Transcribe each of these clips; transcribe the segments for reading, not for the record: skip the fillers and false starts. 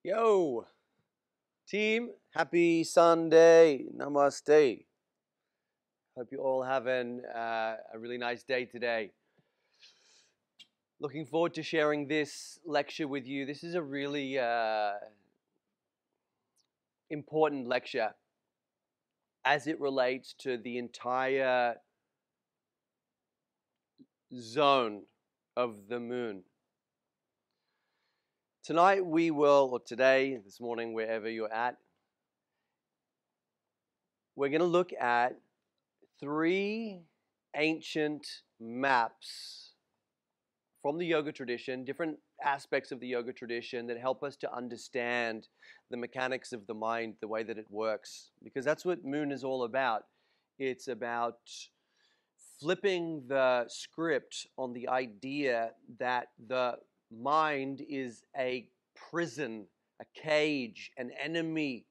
Yo, team, happy Sunday, namaste. Hope you're all having a really nice day today. Looking forward to sharing this lecture with you. This is a really important lecture as it relates to the entire zone of the moon. Tonight we will, or today, this morning, wherever you're at, we're going to look at 3 ancient maps from the yoga tradition, different aspects of the yoga tradition that help us to understand the mechanics of the mind, the way that it works. Because that's what Moon is all about. It's about flipping the script on the idea that the mind is a prison, a cage, an enemy.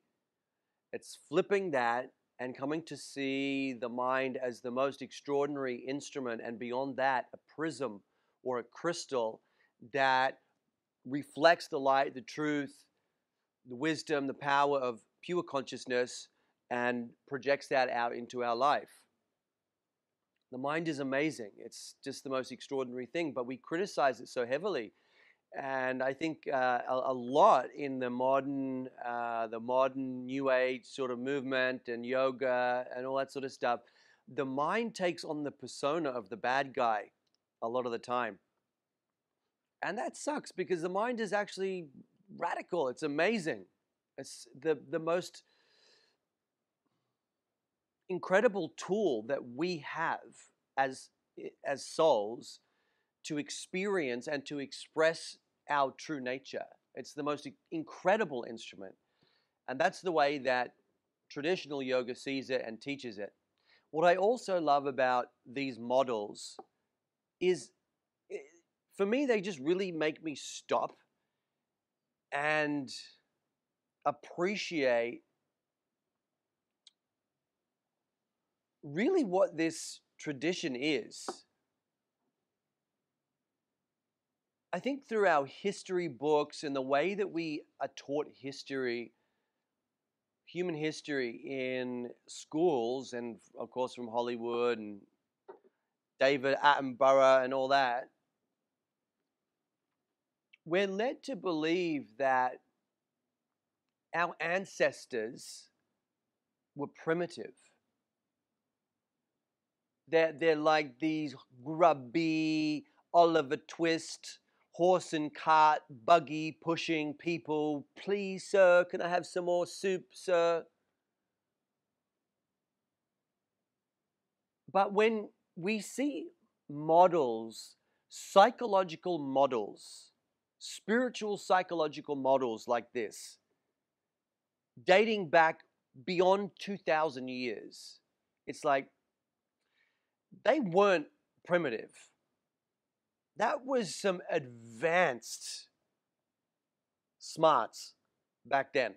It's flipping that and coming to see the mind as the most extraordinary instrument, and beyond that, a prism or a crystal that reflects the light, the truth, the wisdom, the power of pure consciousness, and projects that out into our life. The mind is amazing. It's just the most extraordinary thing, but we criticize it so heavily. And I think a lot in the modern New Age sort of movement and yoga and all that sort of stuff, the mind takes on the persona of the bad guy a lot of the time. And that sucks because the mind is actually radical. It's amazing. It's the most incredible tool that we have as souls to experience and to express our true nature. It's the most incredible instrument. And that's the way that traditional yoga sees it and teaches it. What I also love about these models is, for me, they just really make me stop and appreciate really what this tradition is. I think through our history books and the way that we are taught history, human history in schools, and of course from Hollywood and David Attenborough and all that, we're led to believe that our ancestors were primitive. They're like these grubby, Oliver Twist, horse and cart, buggy pushing people. Please, sir, can I have some more soup, sir? But when we see models, psychological models, spiritual psychological models like this, dating back beyond 2,000 years, it's like they weren't primitive. That was some advanced smarts back then.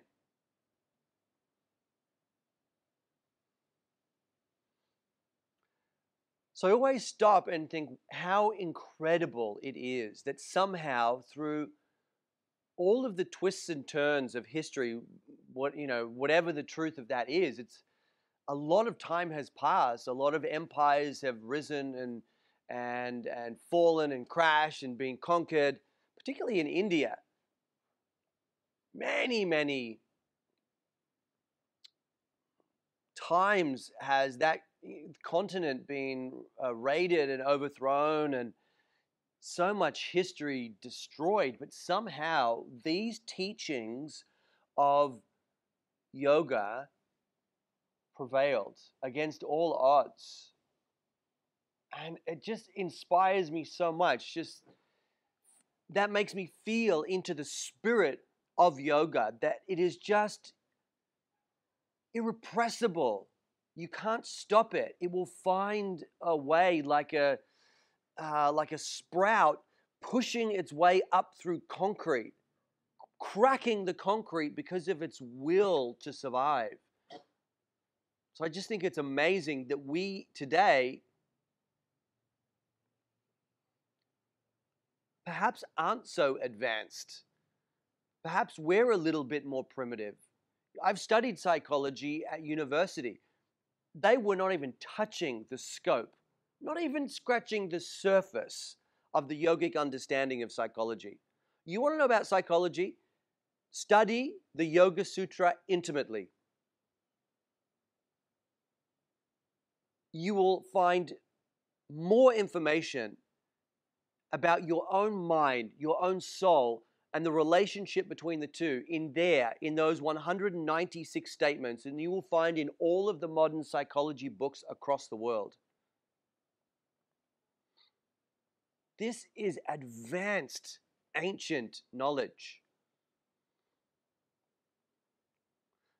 So I always stop and think how incredible it is that somehow through all of the twists and turns of history, whatever the truth of that is, it's a lot of time has passed. A lot of empires have risen and fallen and crashed and been conquered, particularly in India. Many times has that continent been raided and overthrown, and so much history destroyed. But somehow these teachings of yoga prevailed against all odds. And it just inspires me so much. Just that makes me feel into the spirit of yoga, that it is just irrepressible. You can't stop it. It will find a way, like a sprout pushing its way up through concrete, cracking the concrete because of its will to survive. So I just think it's amazing that we today perhaps aren't so advanced Perhaps we're a little bit more primitive. I've studied psychology at university. They were not even touching the scope, not even scratching the surface of the yogic understanding of psychology. You want to know about psychology? Study the Yoga Sutra intimately. You will find more information about your own mind, your own soul, and the relationship between the two in those 196 statements, and you will find in all of the modern psychology books across the world. This is advanced, ancient knowledge.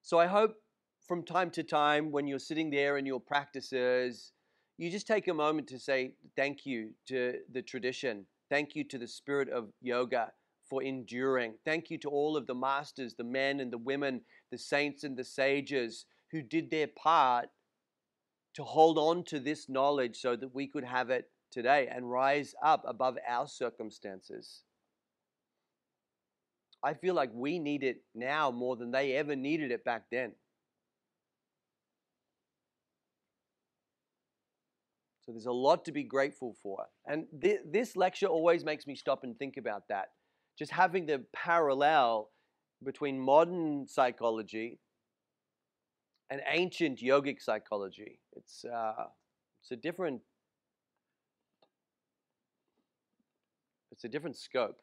So I hope from time to time when you're sitting there in your practices, you just take a moment to say thank you to the tradition. Thank you to the spirit of yoga for enduring. Thank you to all of the masters, the men and the women, the saints and the sages who did their part to hold on to this knowledge so that we could have it today and rise up above our circumstances. I feel like we need it now more than they ever needed it back then. So there's a lot to be grateful for. And this lecture always makes me stop and think about that. Just having the parallel between modern psychology and ancient yogic psychology. It's a different scope.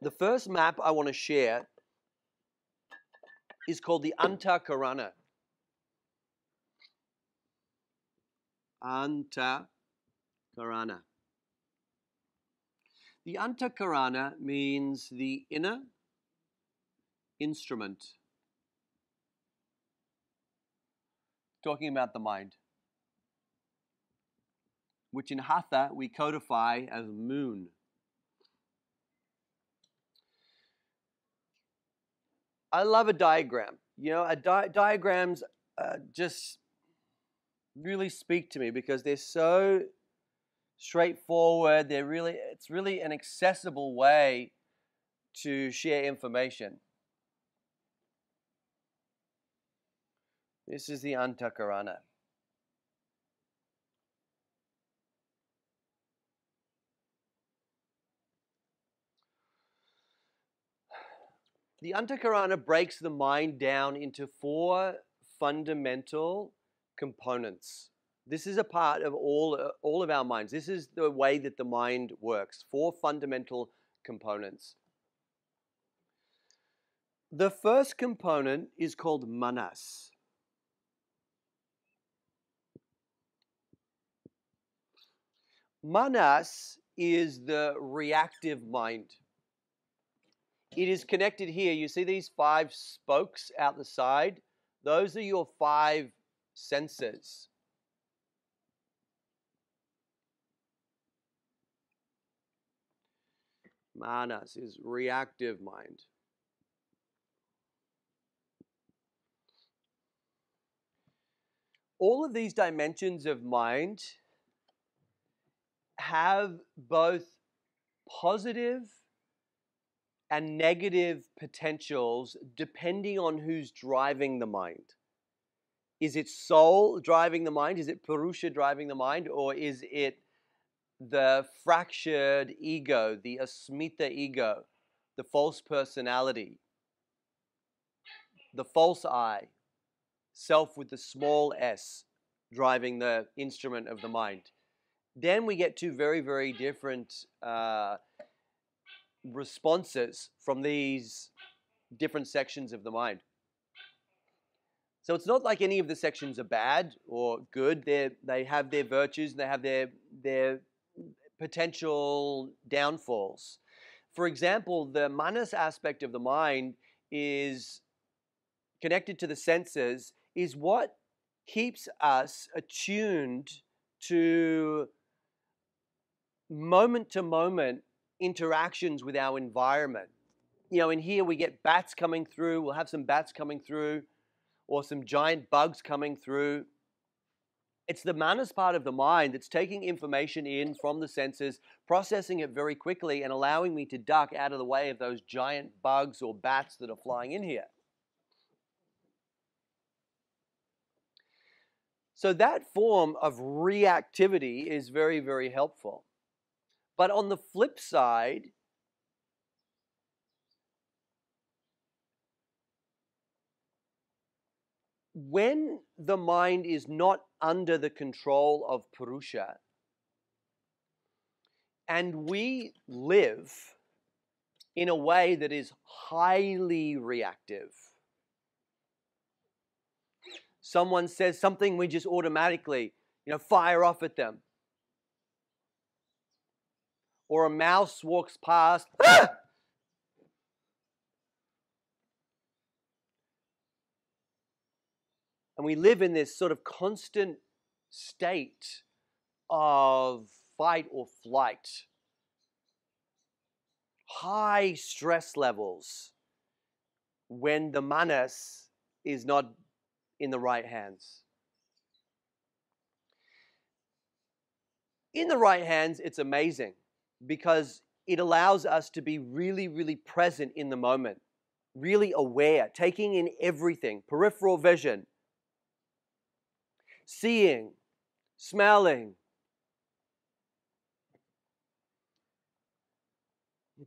The first map I want to share is called the Antakarana. Antakarana. The Antakarana means the inner instrument. Talking about the mind, which in Hatha we codify as moon. I love a diagram. You know, diagrams just really speak to me because they're so straightforward. It's really an accessible way to share information. This is the Antakarana. The Antakarana breaks the mind down into 4 fundamental components. This is a part of all of our minds. This is the way that the mind works. 4 fundamental components. The first component is called manas. Manas is the reactive mind. It is connected here. You see these 5 spokes out the side? Those are your 5 senses. Manas is reactive mind. All of these dimensions of mind have both positive and negative potentials depending on who's driving the mind. Is it soul driving the mind? Is it Purusha driving the mind? Or is it the fractured ego, the asmita ego, the false personality, the false I, self with the small s, driving the instrument of the mind? Then we get 2 very, very different responses from these different sections of the mind. So it's not like any of the sections are bad or good. They have their virtues, and they have their potential downfalls. For example, the manas aspect of the mind is connected to the senses, is what keeps us attuned to moment interactions with our environment. You know, in here we get bats coming through. We'll have some bats coming through, or some giant bugs coming through. It's the manas part of the mind that's taking information in from the senses, processing it very quickly, and allowing me to duck out of the way of those giant bugs or bats that are flying in here. So that form of reactivity is very, very helpful. But on the flip side, when the mind is not under the control of Purusha, and we live in a way that is highly reactive. Someone says something, we just automatically, fire off at them. Or a mouse walks past, ah! And we live in this sort of constant state of fight or flight. High stress levels when the manas is not in the right hands. In the right hands, it's amazing because it allows us to be really, really present in the moment, really aware, taking in everything, peripheral vision, seeing, smelling,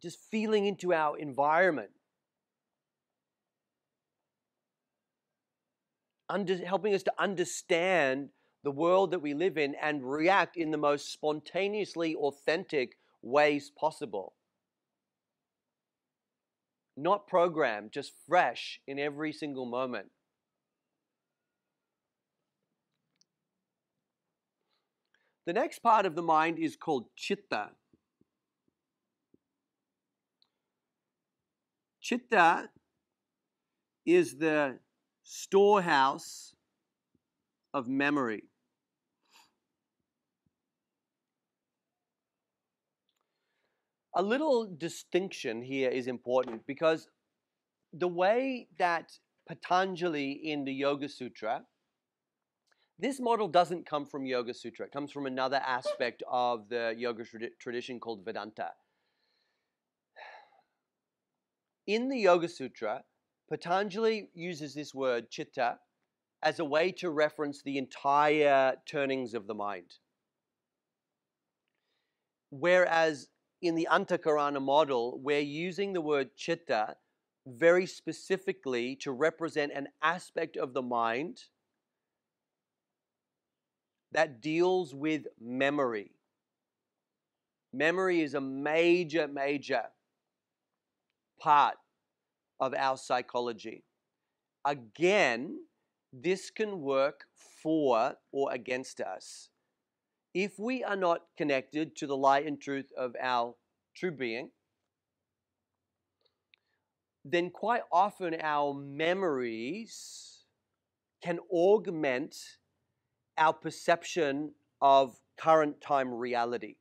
just feeling into our environment, helping us to understand the world that we live in and react in the most spontaneously authentic ways possible. Not programmed, just fresh in every single moment. The next part of the mind is called chitta. Chitta is the storehouse of memory. A little distinction here is important because the way that Patanjali in the Yoga Sutra, this model doesn't come from Yoga Sutra. It comes from another aspect of the yoga tradition called Vedanta. In the Yoga Sutra, Patanjali uses this word chitta as a way to reference the entire turnings of the mind. Whereas in the Antakarana model, we're using the word chitta very specifically to represent an aspect of the mind that deals with memory. Memory is a major, major part of our psychology. Again, this can work for or against us. If we are not connected to the light and truth of our true being, then quite often our memories can augment our perception of current time reality.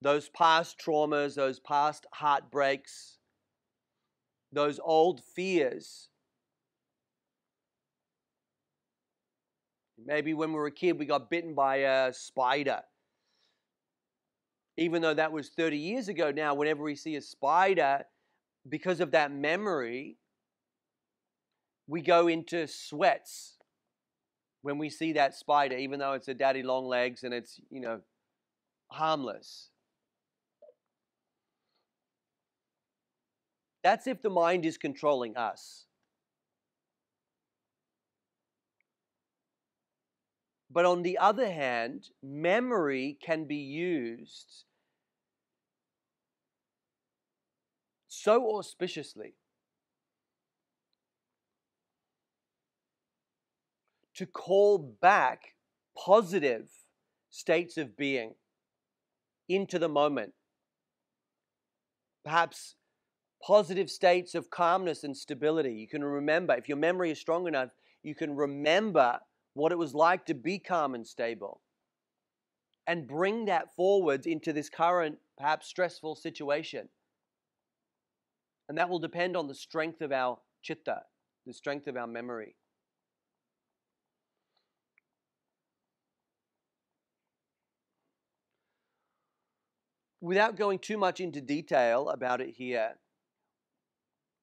Those past traumas, those past heartbreaks, those old fears. Maybe when we were a kid, we got bitten by a spider. Even though that was 30 years ago now, whenever we see a spider, because of that memory, we go into sweats when we see that spider, even though it's a daddy long legs and it's, harmless. That's if the mind is controlling us. But on the other hand, memory can be used so auspiciously to call back positive states of being into the moment. Perhaps positive states of calmness and stability. You can remember, if your memory is strong enough, you can remember what it was like to be calm and stable and bring that forward into this current, perhaps stressful situation. And that will depend on the strength of our chitta, the strength of our memory. without going too much into detail about it here,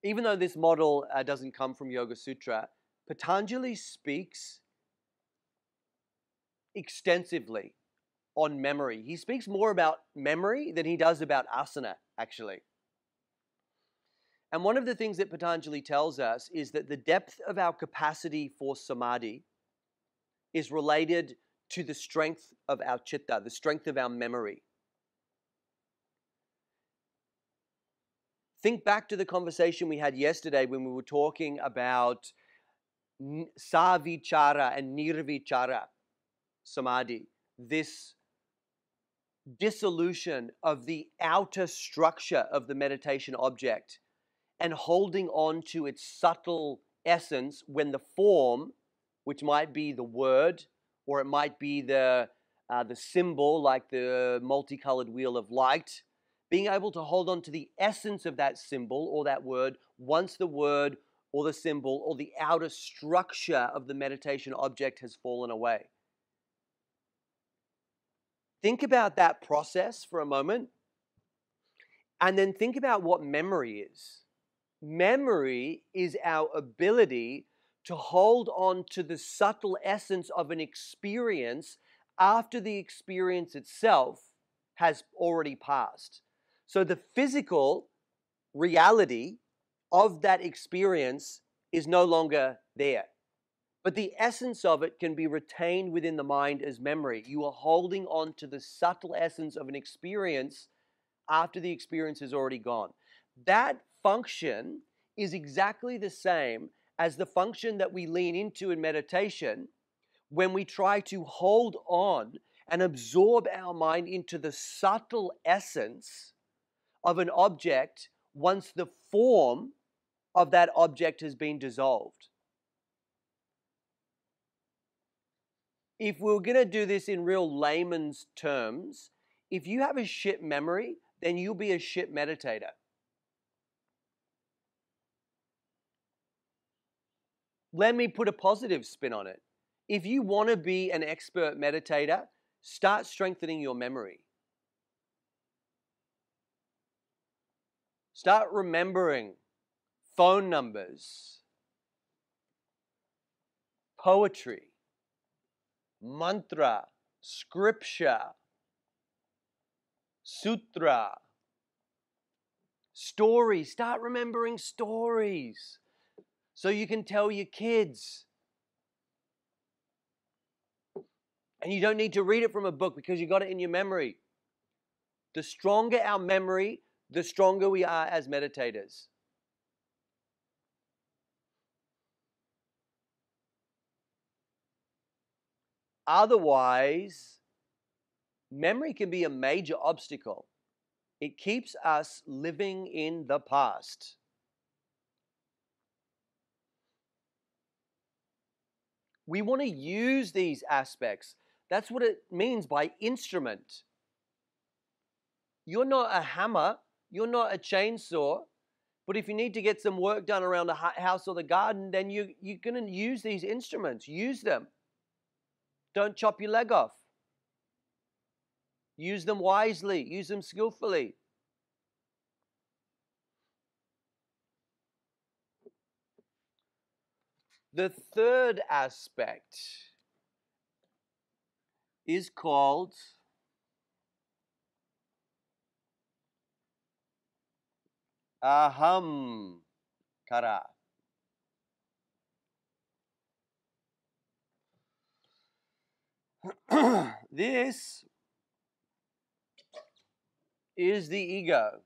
even though this model doesn't come from Yoga Sutra, Patanjali speaks extensively on memory. He speaks more about memory than he does about asana, actually. And one of the things that Patanjali tells us is that the depth of our capacity for samadhi is related to the strength of our chitta, the strength of our memory. Think back to the conversation we had yesterday when we were talking about savichara and nirvichara samadhi, this dissolution of the outer structure of the meditation object and holding on to its subtle essence when the form, which might be the word or it might be the symbol like the multicolored wheel of light, being able to hold on to the essence of that symbol or that word once the word or the symbol or the outer structure of the meditation object has fallen away. Think about that process for a moment, and then think about what memory is. Memory is our ability to hold on to the subtle essence of an experience after the experience itself has already passed. So the physical reality of that experience is no longer there. But the essence of it can be retained within the mind as memory. You are holding on to the subtle essence of an experience after the experience is already gone. That function is exactly the same as the function that we lean into in meditation when we try to hold on and absorb our mind into the subtle essence of an object once the form of that object has been dissolved. If we're going to do this in real layman's terms, if you have a shit memory, then you'll be a shit meditator. Let me put a positive spin on it. If you want to be an expert meditator, start strengthening your memory. Start remembering phone numbers, poetry, mantra, scripture, sutra, stories. Start remembering stories so you can tell your kids. And you don't need to read it from a book because you got it in your memory. The stronger our memory, the stronger we are as meditators. Otherwise, memory can be a major obstacle. It keeps us living in the past. We want to use these aspects. That's what it means by instrument. You're not a hammer, you're not a chainsaw, but if you need to get some work done around the house or the garden, then you're going to use these instruments. Use them. Don't chop your leg off. Use them wisely. Use them skillfully. The third aspect is called aham kara. This is the ego.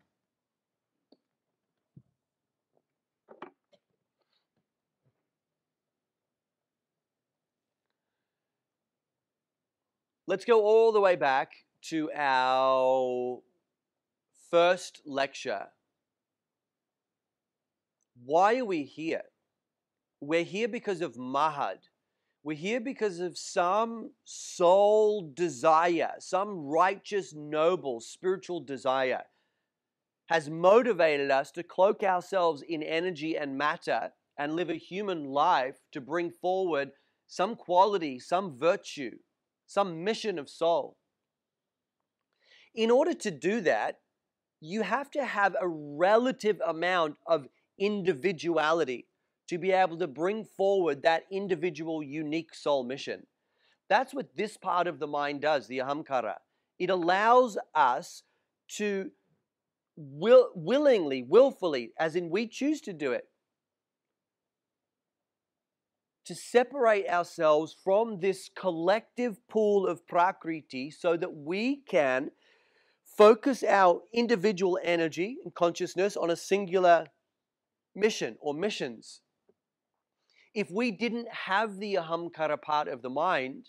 Let's go all the way back to our first lecture. Why are we here? We're here because of Mahad. We're here because of some soul desire, some righteous, noble, spiritual desire has motivated us to cloak ourselves in energy and matter and live a human life to bring forward some quality, some virtue, some mission of soul. In order to do that, you have to have a relative amount of individuality to be able to bring forward that individual, unique soul mission. That's what this part of the mind does, the ahamkara. It allows us to willfully, as in we choose to do it, to separate ourselves from this collective pool of prakriti so that we can focus our individual energy and consciousness on a singular mission or missions. If we didn't have the ahamkara part of the mind,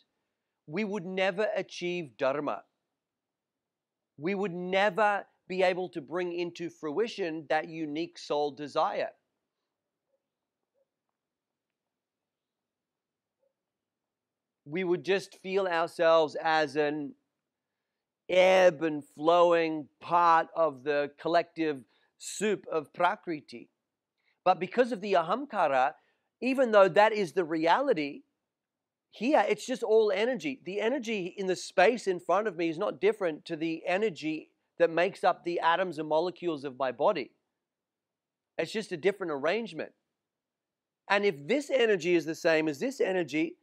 we would never achieve dharma. We would never be able to bring into fruition that unique soul desire. We would just feel ourselves as an ebb and flowing part of the collective soup of prakriti. But because of the ahamkara, even though that is the reality, here it's just all energy. The energy in the space in front of me is not different to the energy that makes up the atoms and molecules of my body. It's just a different arrangement. And if this energy is the same as this energy,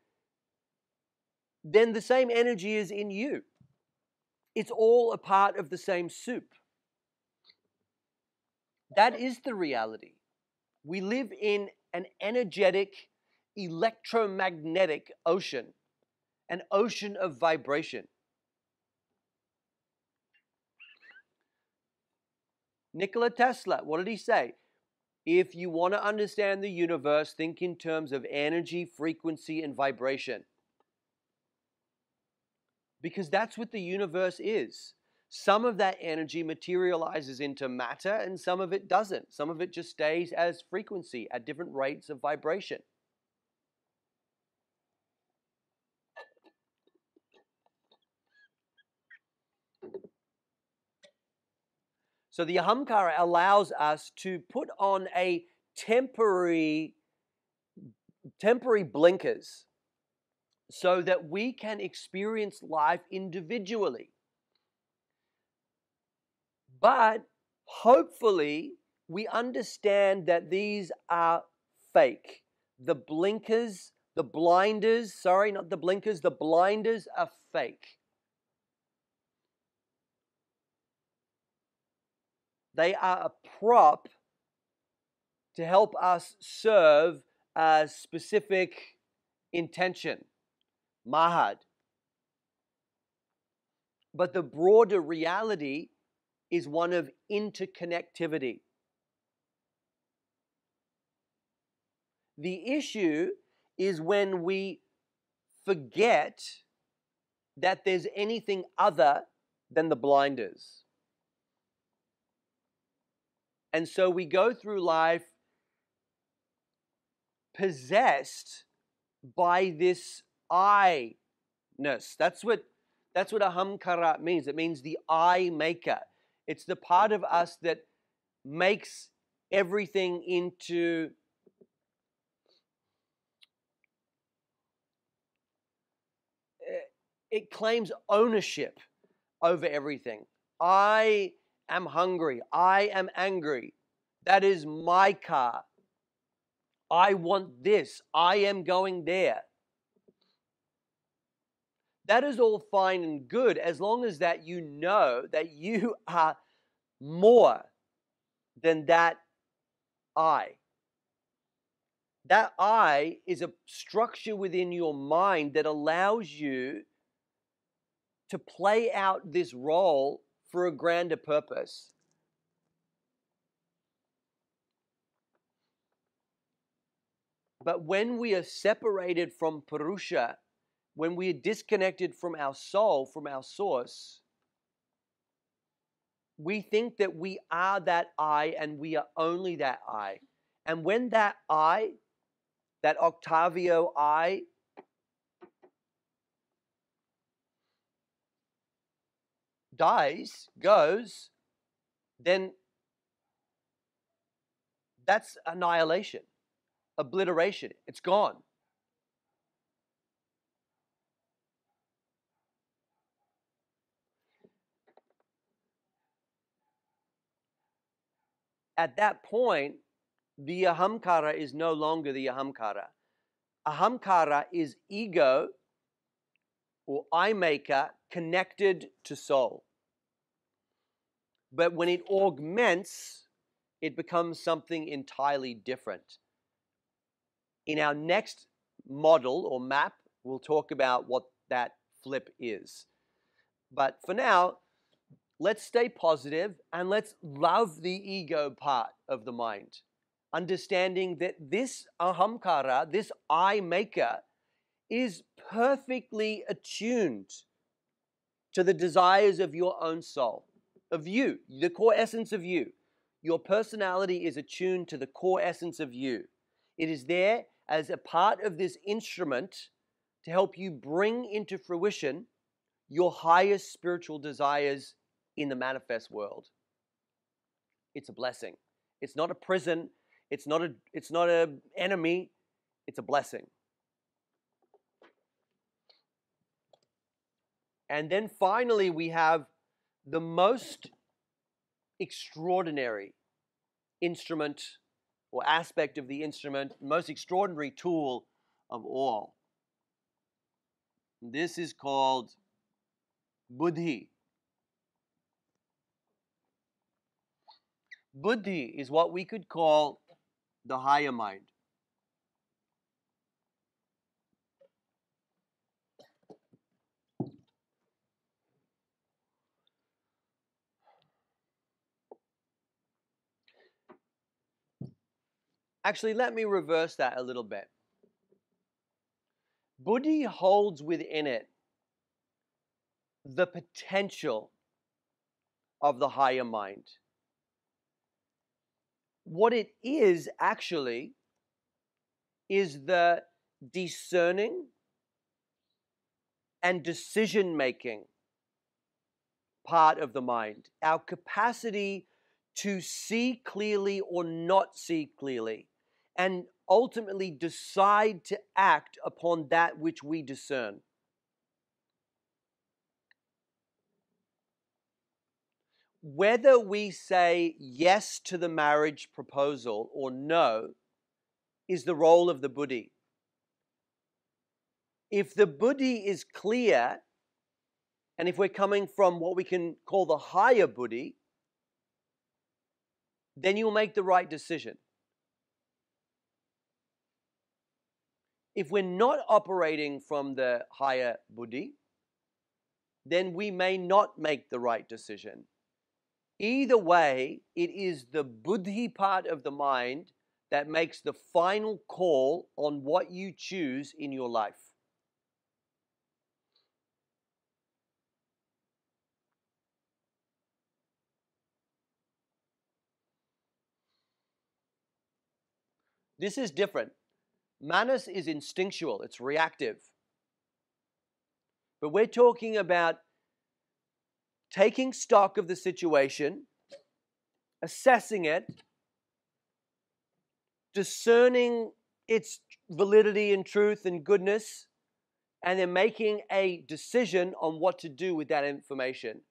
then the same energy is in you. It's all a part of the same soup. That is the reality. We live in an energetic, electromagnetic ocean, an ocean of vibration. Nikola Tesla, what did he say? If you want to understand the universe, think in terms of energy, frequency, and vibration. Because that's what the universe is. Some of that energy materializes into matter and some of it doesn't. Some of it just stays as frequency at different rates of vibration. So the ahamkara allows us to put on a temporary blinkers so that we can experience life individually. But hopefully we understand that these are fake. The blinkers, the blinders, sorry, not the blinkers, the blinders are fake. They are a prop to help us serve a specific intention, mahad. But the broader reality is one of interconnectivity. The issue is when we forget that there's anything other than the blinders. And so we go through life possessed by this I-ness. That's what ahamkara means. It means the I maker. It's the part of us that makes everything into it claims ownership over everything. I am hungry. I am angry. That is my car. I want this. I am going there. That is all fine and good as long as that you know that you are more than that I. That I is a structure within your mind that allows you to play out this role for a grander purpose. But when we are separated from Purusha, when we are disconnected from our soul, from our source, we think that we are that I and we are only that I. And when that I, that Octavio I, dies, goes, then that's annihilation, obliteration. It's gone. at that point, the ahamkara is no longer the ahamkara. Ahamkara is ego or I maker connected to soul. But when it augments, it becomes something entirely different. In our next model or map, we'll talk about what that flip is. But for now, let's stay positive and let's love the ego part of the mind. Understanding that this ahamkara, this I maker, is perfectly attuned to the desires of your own soul, of you, the core essence of you. Your personality is attuned to the core essence of you. It is there as a part of this instrument to help you bring into fruition your highest spiritual desires in the manifest world. It's a blessing. It's not a prison. It's not an enemy. It's a blessing. And then finally, we have the most extraordinary instrument or aspect of the instrument, most extraordinary tool of all. This is called buddhi. Buddhi is what we could call the higher mind. Actually, let me reverse that a little bit. Buddhi holds within it the potential of the higher mind. What it is actually is the discerning and decision-making part of the mind. Our capacity to see clearly or not see clearly, and ultimately decide to act upon that which we discern. Whether we say yes to the marriage proposal or no is the role of the buddhi. If the buddhi is clear, and if we're coming from what we can call the higher buddhi, then you'll make the right decision. If we're not operating from the higher buddhi, then we may not make the right decision. Either way, it is the buddhi part of the mind that makes the final call on what you choose in your life. This is different. Manas is instinctual, it's reactive. But we're talking about taking stock of the situation, assessing it, discerning its validity and truth and goodness, and then making a decision on what to do with that information.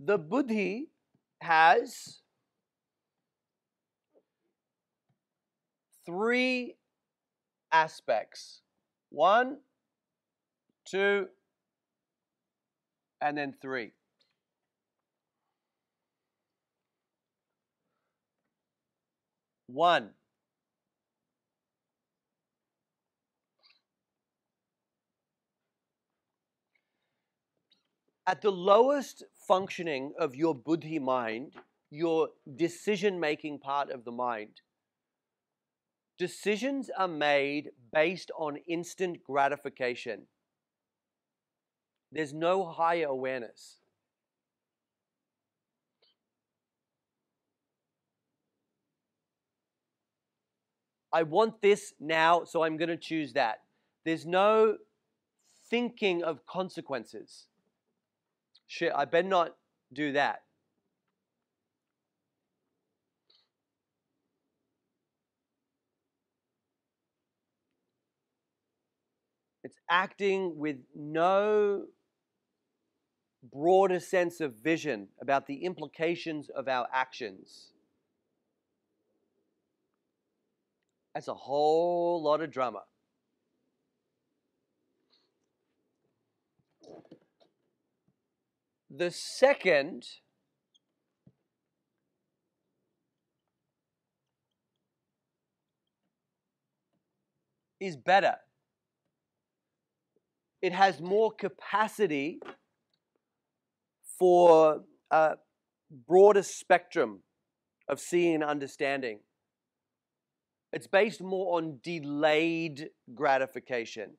The buddhi has three aspects. 1, 2, and then 3. One, at the lowest functioning of your buddhi mind, your decision-making part of the mind, decisions are made based on instant gratification. There's no higher awareness. I want this now, so I'm going to choose that. There's no thinking of consequences. Shit, I better not do that. It's acting with no broader sense of vision about the implications of our actions. That's a whole lot of drama. The second is better. It has more capacity for a broader spectrum of seeing and understanding. It's based more on delayed gratification.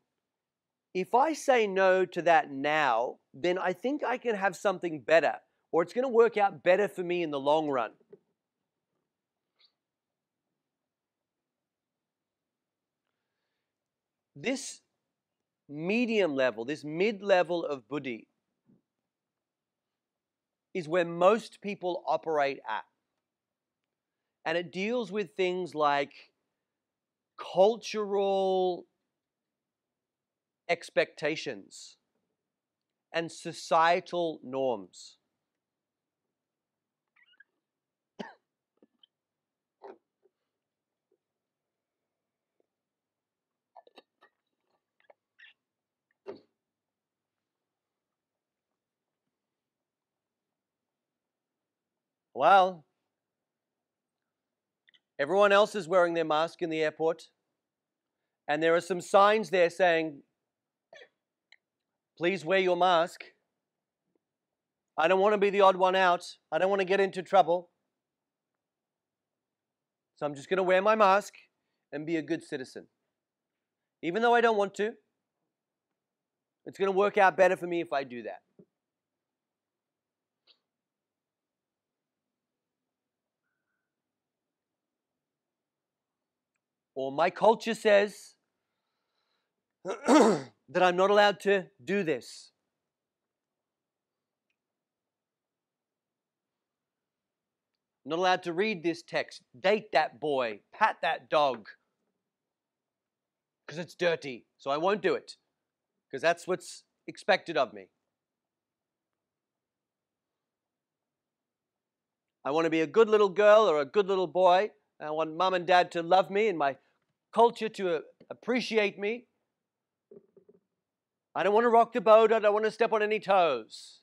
If I say no to that now, then I think I can have something better, or it's going to work out better for me in the long run. This medium level, this mid-level of buddhi is where most people operate at. And it deals with things like cultural expectations and societal norms. Well, everyone else is wearing their mask in the airport, and there are some signs there saying, please wear your mask. I don't want to be the odd one out. I don't want to get into trouble. So I'm just going to wear my mask and be a good citizen. Even though I don't want to, it's going to work out better for me if I do that. Or my culture says that I'm not allowed to do this. I'm not allowed to read this text, date that boy, pat that dog, because it's dirty. So I won't do it, because that's what's expected of me. I want to be a good little girl or a good little boy. I want mom and dad to love me and my culture to appreciate me. I don't want to rock the boat. I don't want to step on any toes.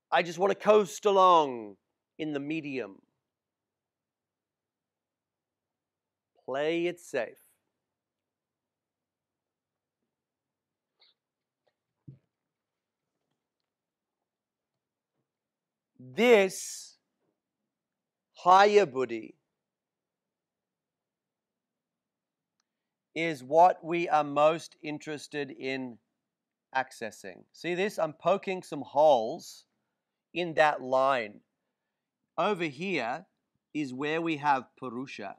I just want to coast along in the medium. Play it safe. This higher buddhi is what we are most interested in accessing. See this? I'm poking some holes in that line. Over here is where we have Purusha,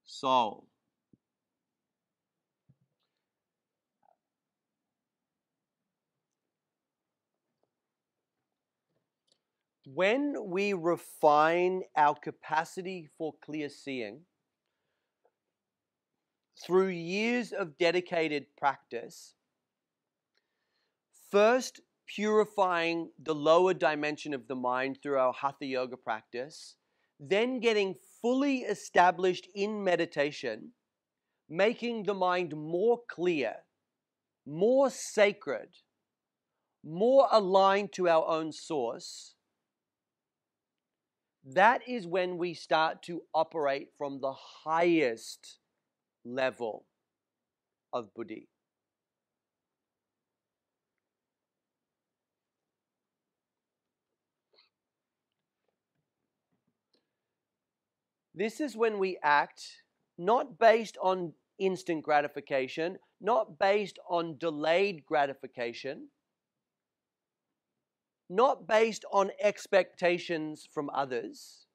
soul. When we refine our capacity for clear seeing through years of dedicated practice, first purifying the lower dimension of the mind through our Hatha yoga practice, then getting fully established in meditation, making the mind more clear, more sacred, more aligned to our own source, that is when we start to operate from the highest level of buddhi. This is when we act not based on instant gratification, not based on delayed gratification, not based on expectations from others,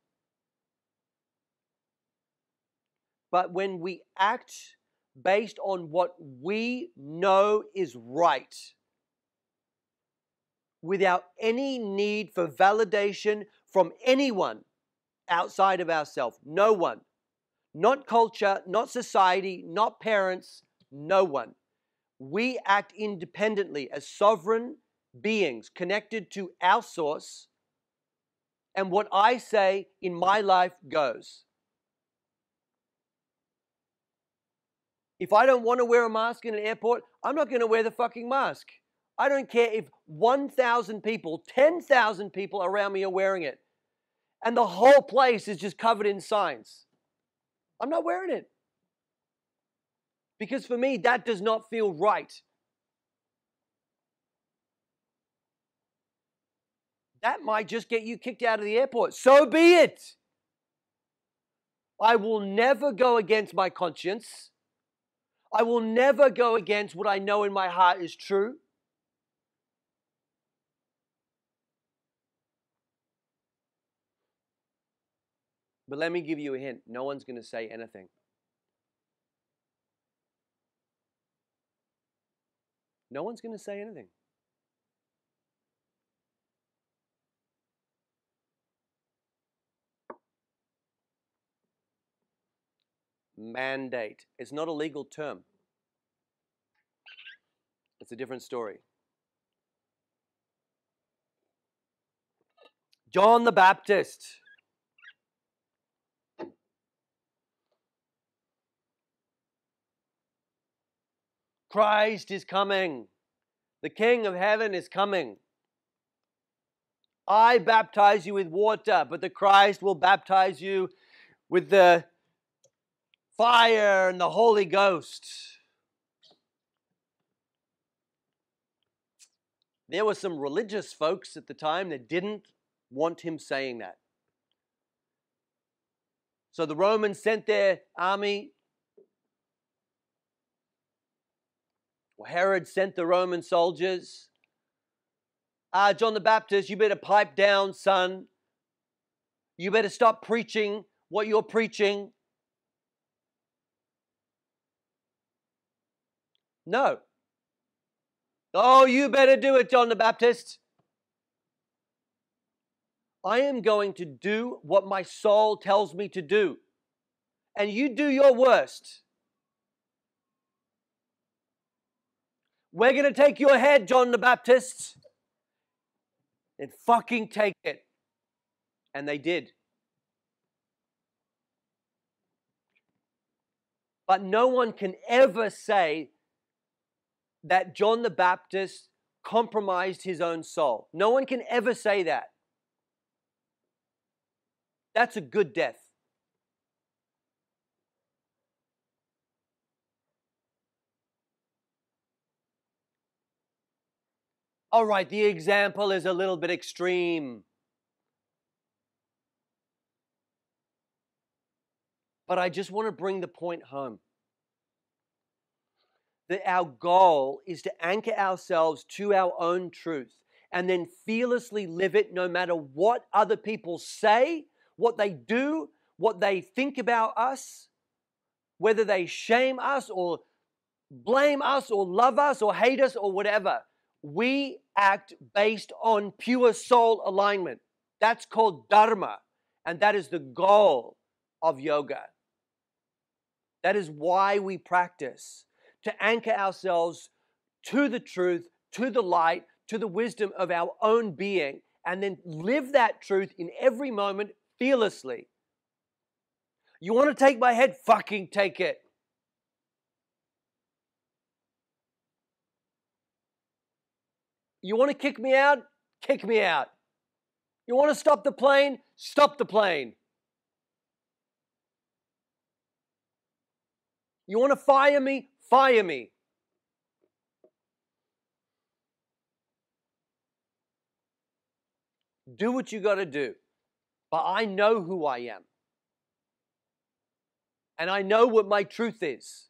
but when we act based on what we know is right, without any need for validation from anyone outside of ourselves. No one. Not culture, not society, not parents, no one. We act independently as sovereign beings connected to our source, and what I say in my life goes. If I don't want to wear a mask in an airport, I'm not going to wear the fucking mask. I don't care if 1,000 people, 10,000 people around me are wearing it, and the whole place is just covered in signs. I'm not wearing it. Because for me, that does not feel right. That might just get you kicked out of the airport. So be it. I will never go against my conscience. I will never go against what I know in my heart is true. But let me give you a hint. No one's going to say anything. No one's going to say anything. Mandate. It's not a legal term. It's a different story. John the Baptist. Christ is coming. The King of Heaven is coming. I baptize you with water, but the Christ will baptize you with the fire and the Holy Ghost. There were some religious folks at the time that didn't want him saying that. So the Romans sent their army. Herod sent the Roman soldiers. John the Baptist, you better pipe down, son. You better stop preaching what you're preaching. No. Oh, you better do it, John the Baptist. I am going to do what my soul tells me to do. And you do your worst. We're going to take your head, John the Baptist. And fucking take it. And they did. But no one can ever say that John the Baptist compromised his own soul. No one can ever say that. That's a good death. All right, the example is a little bit extreme. But I just want to bring the point home. That our goal is to anchor ourselves to our own truth and then fearlessly live it no matter what other people say, what they do, what they think about us, whether they shame us or blame us or love us or hate us or whatever. We act based on pure soul alignment. That's called dharma, and that is the goal of yoga. That is why we practice, to anchor ourselves to the truth, to the light, to the wisdom of our own being, and then live that truth in every moment fearlessly. You want to take my head? Fucking take it. You want to kick me out? Kick me out. You want to stop the plane? Stop the plane. You want to fire me? Fire me. Do what you got to do. But I know who I am. And I know what my truth is.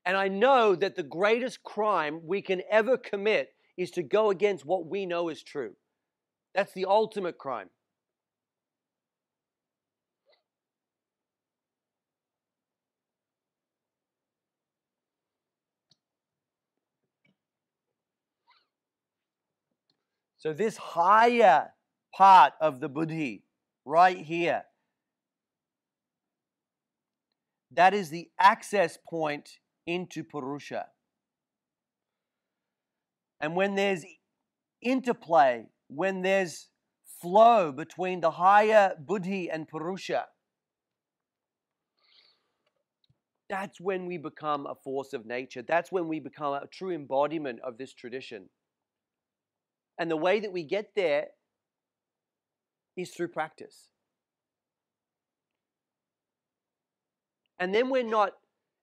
And I know that the greatest crime we can ever commit is to go against what we know is true. That's the ultimate crime. So this higher part of the buddhi, right here, That is the access point into Purusha. And when there's interplay, when there's flow between the higher Buddhi and Purusha, that's when we become a force of nature. That's when we become a true embodiment of this tradition. And the way that we get there is through practice. And then we're not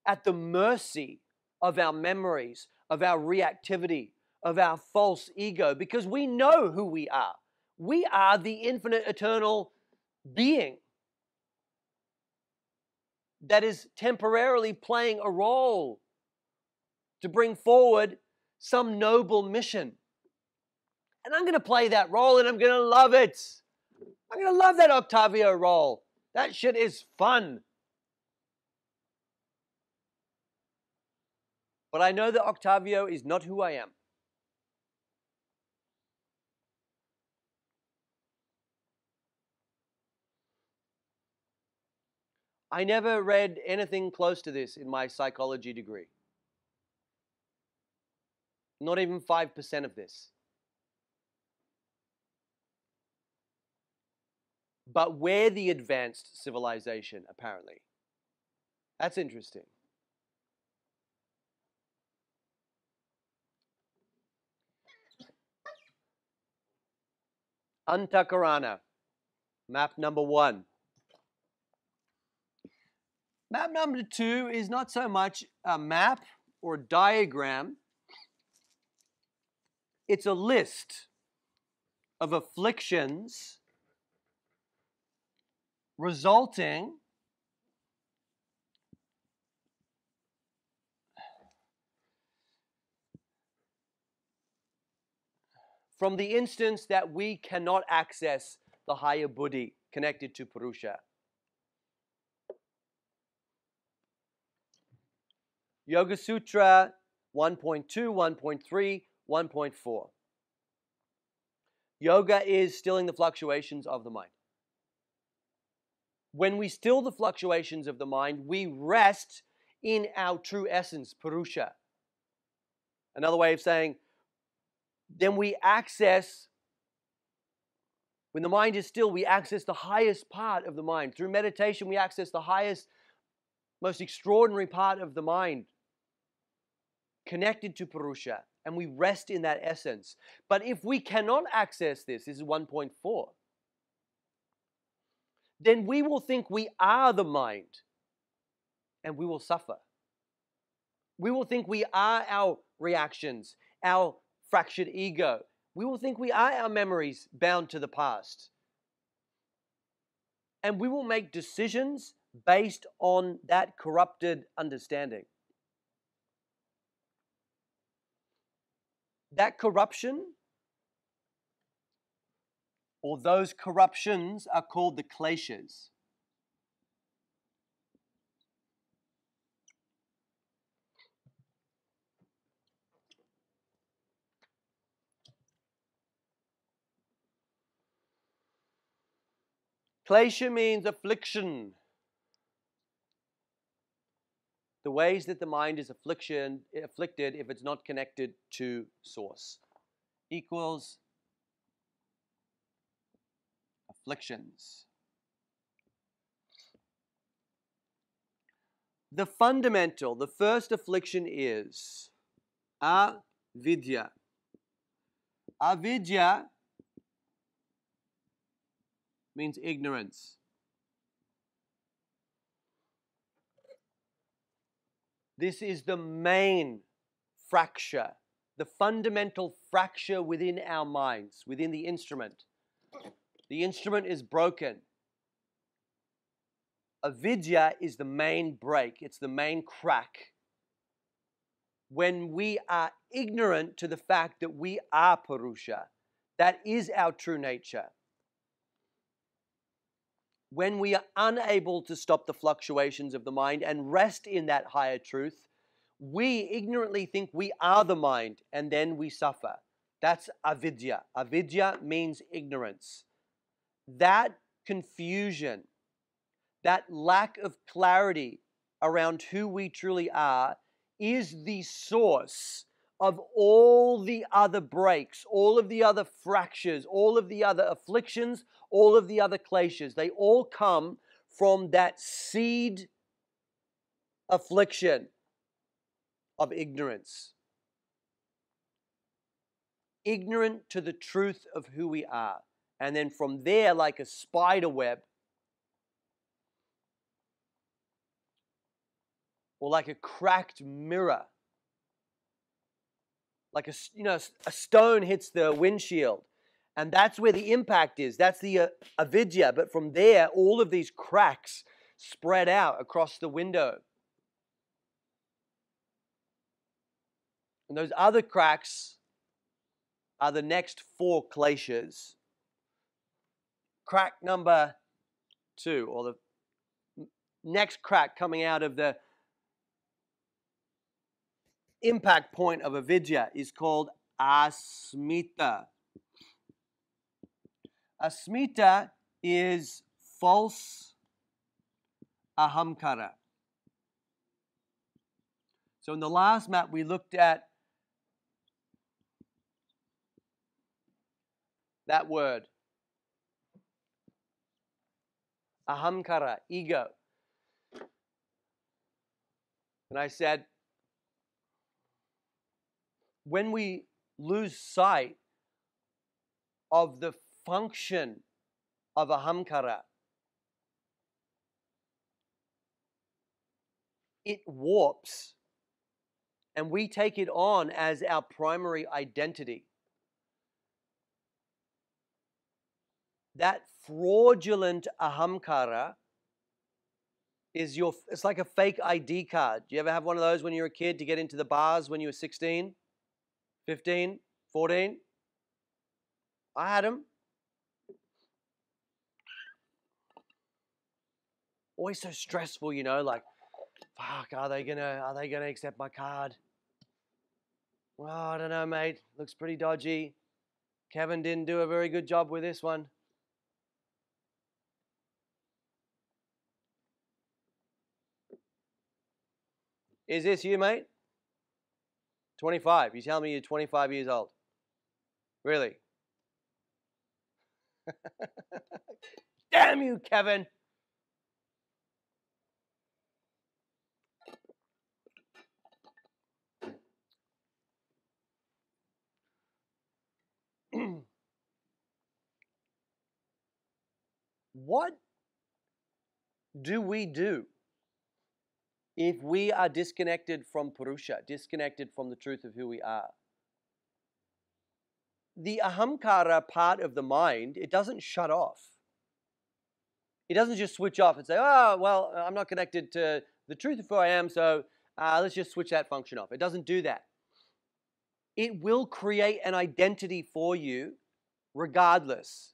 at the mercy of our memories, of our reactivity, of our false ego, because we know who we are. We are the infinite, eternal being that is temporarily playing a role to bring forward some noble mission. And I'm going to play that role and I'm going to love it. I'm going to love that Octavio role. That shit is fun. But I know that Octavio is not who I am. I never read anything close to this in my psychology degree. Not even 5% of this. But we're the advanced civilization, apparently. That's interesting. Antakarana, map number 1. Map number 2 is not so much a map or a diagram. It's a list of afflictions resulting from the instance that we cannot access the higher Buddhi connected to Purusha. Yoga Sutra 1.2, 1.3, 1.4. Yoga is stilling the fluctuations of the mind. When we still the fluctuations of the mind, we rest in our true essence, Purusha. Another way of saying, then we access, when the mind is still, we access the highest part of the mind. Through meditation, we access the highest, most extraordinary part of the mind, connected to Purusha, and we rest in that essence. But if we cannot access this is 1.4, then we will think we are the mind, and we will suffer. We will think we are our reactions, our fractured ego. We will think we are our memories bound to the past. And we will make decisions based on that corrupted understanding. That corruption, or those corruptions, are called the kleshas. Klesha means affliction. The ways that the mind is afflicted if it's not connected to source equals afflictions. The fundamental, the first affliction is avidya. Avidya means ignorance. This is the main fracture, the fundamental fracture within our minds, within the instrument. The instrument is broken. Avidya is the main break, it's the main crack. When we are ignorant to the fact that we are Purusha, that is our true nature. When we are unable to stop the fluctuations of the mind and rest in that higher truth, we ignorantly think we are the mind, and then we suffer. That's avidya. Avidya means ignorance. That confusion, that lack of clarity around who we truly are is the source of all the other breaks, all of the other fractures, all of the other afflictions, all of the other kleshas. They all come from that seed affliction of ignorance. Ignorant to the truth of who we are. And then from there, like a spider web, or like a cracked mirror, like a stone hits the windshield, and that's where the impact is. That's the avidya. But from there, all of these cracks spread out across the window, and those other cracks are the next 4 kleshas. Crack number 2, or the next crack coming out of the impact point of avidya, is called asmita. Asmita is false ahamkara. So in the last map we looked at that word, ahamkara, ego. And I said, when we lose sight of the function of ahamkara, it warps, and we take it on as our primary identity. That fraudulent ahamkara is it's like a fake ID card. Do you ever have one of those when you were a kid to get into the bars when you were 16, 15, 14? I had them. Always so stressful, you know, like, fuck, are they gonna accept my card? Well, I don't know, mate. Looks pretty dodgy. Kevin didn't do a very good job with this one. Is this you, mate? 25. You tell me you're 25 years old. Really? Damn you, Kevin. What do we do if we are disconnected from Purusha, disconnected from the truth of who we are? The ahamkara part of the mind, it doesn't shut off. It doesn't just switch off and say, oh, well, I'm not connected to the truth of who I am, so let's just switch that function off. It doesn't do that. It will create an identity for you regardless.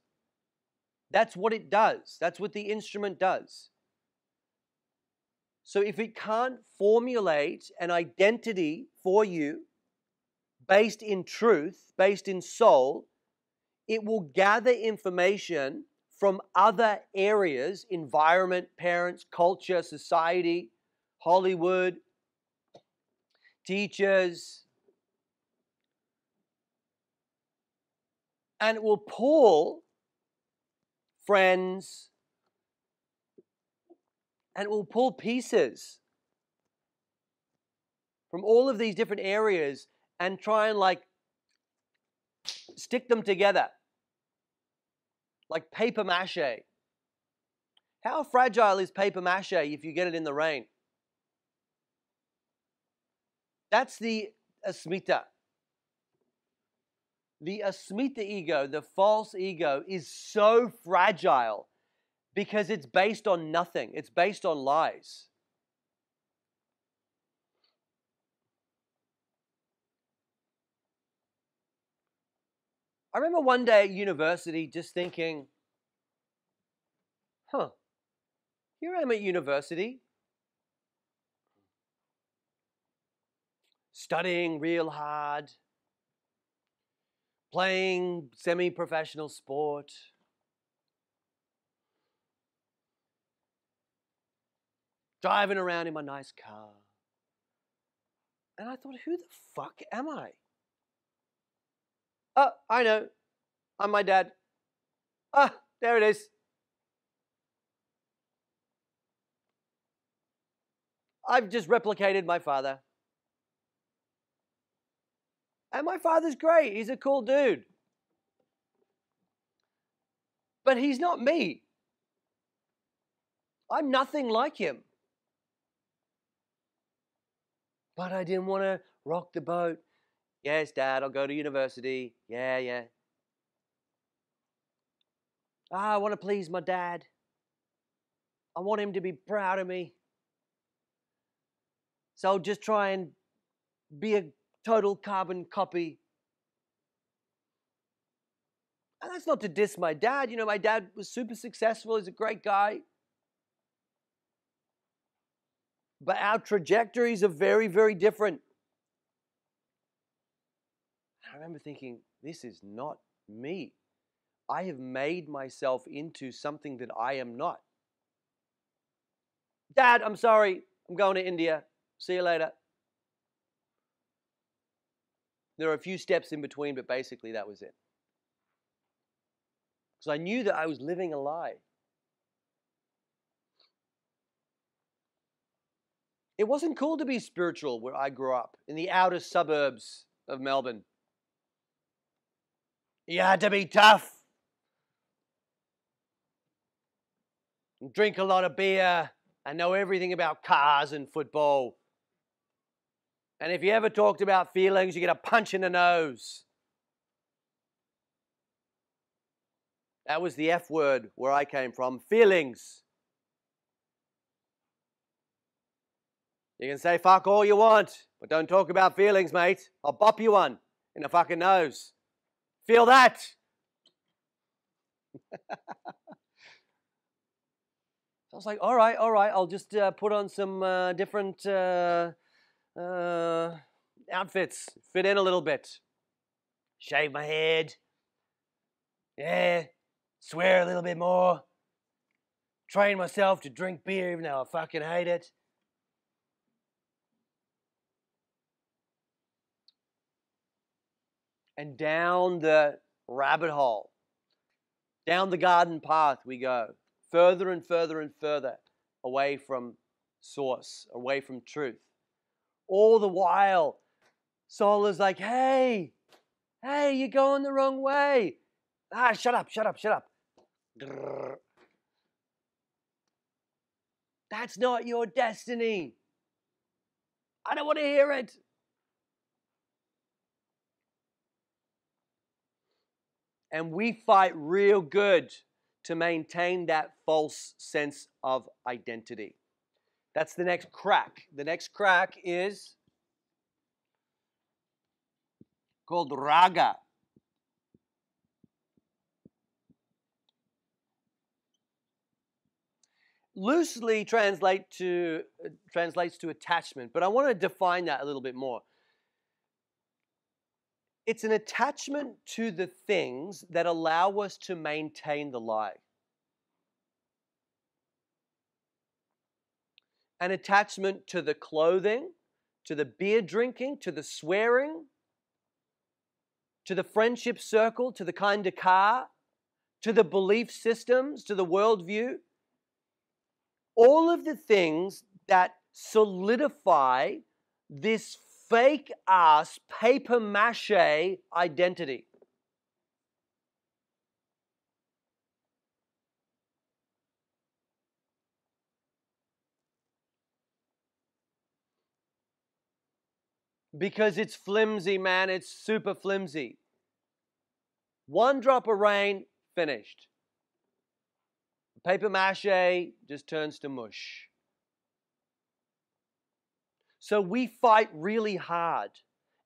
That's what it does. That's what the instrument does. So if it can't formulate an identity for you based in truth, based in soul, it will gather information from other areas, environment, parents, culture, society, Hollywood, teachers, and it will pull friends, and it will pull pieces from all of these different areas and try and like stick them together like paper mache. How fragile is paper mache if you get it in the rain? That's the asmita. The asmita ego, the false ego, is so fragile because it's based on nothing. It's based on lies. I remember one day at university just thinking, here I am at university, studying real hard, playing semi-professional sport, driving around in my nice car. And I thought, who the fuck am I? Oh, I know. I'm my dad. Ah, there it is. I've just replicated my father. And my father's great. He's a cool dude. But he's not me. I'm nothing like him. But I didn't want to rock the boat. Yes, Dad, I'll go to university. Yeah. I want to please my dad. I want him to be proud of me. So I'll just try and be a total carbon copy. And that's not to diss my dad. You know, my dad was super successful. He's a great guy. But our trajectories are very, very different. I remember thinking, this is not me. I have made myself into something that I am not. Dad, I'm sorry. I'm going to India. See you later. There are a few steps in between, but basically that was it. Because I knew that I was living a lie. It wasn't cool to be spiritual where I grew up, in the outer suburbs of Melbourne. You had to be tough. And drink a lot of beer and know everything about cars and football. And if you ever talked about feelings, you get a punch in the nose. That was the F word where I came from, feelings. You can say fuck all you want, but don't talk about feelings, mate. I'll bop you one in the fucking nose. Feel that? I was like, all right, I'll just put on some different outfits, fit in a little bit. Shave my head. Yeah, swear a little bit more. Train myself to drink beer even though I fucking hate it. And down the rabbit hole, down the garden path we go, further and further and further away from source, away from truth. All the while, soul is like, hey, you're going the wrong way. Ah, shut up. Grrr. That's not your destiny. I don't want to hear it. And we fight real good to maintain that false sense of identity. That's the next crack. The next crack is called raga. Loosely translates to attachment, but I want to define that a little bit more. It's an attachment to the things that allow us to maintain the lie. An attachment to the clothing, to the beer drinking, to the swearing, to the friendship circle, to the kind of car, to the belief systems, to the worldview. All of the things that solidify this fake ass paper mache identity. Because it's flimsy, man. It's super flimsy. One drop of rain, finished. Paper mache just turns to mush. So we fight really hard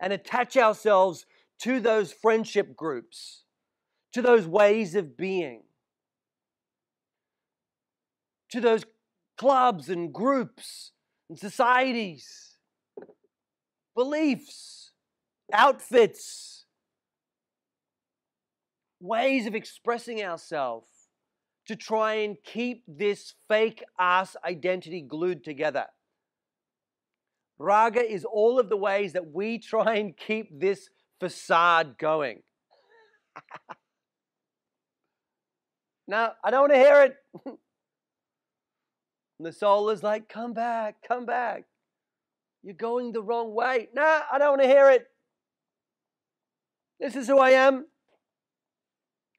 and attach ourselves to those friendship groups, to those ways of being, to those clubs and groups and societies, beliefs, outfits, ways of expressing ourselves to try and keep this fake ass identity glued together. Raga is all of the ways that we try and keep this facade going. No, I don't want to hear it. And the soul is like, come back, come back. You're going the wrong way. No, I don't want to hear it. This is who I am.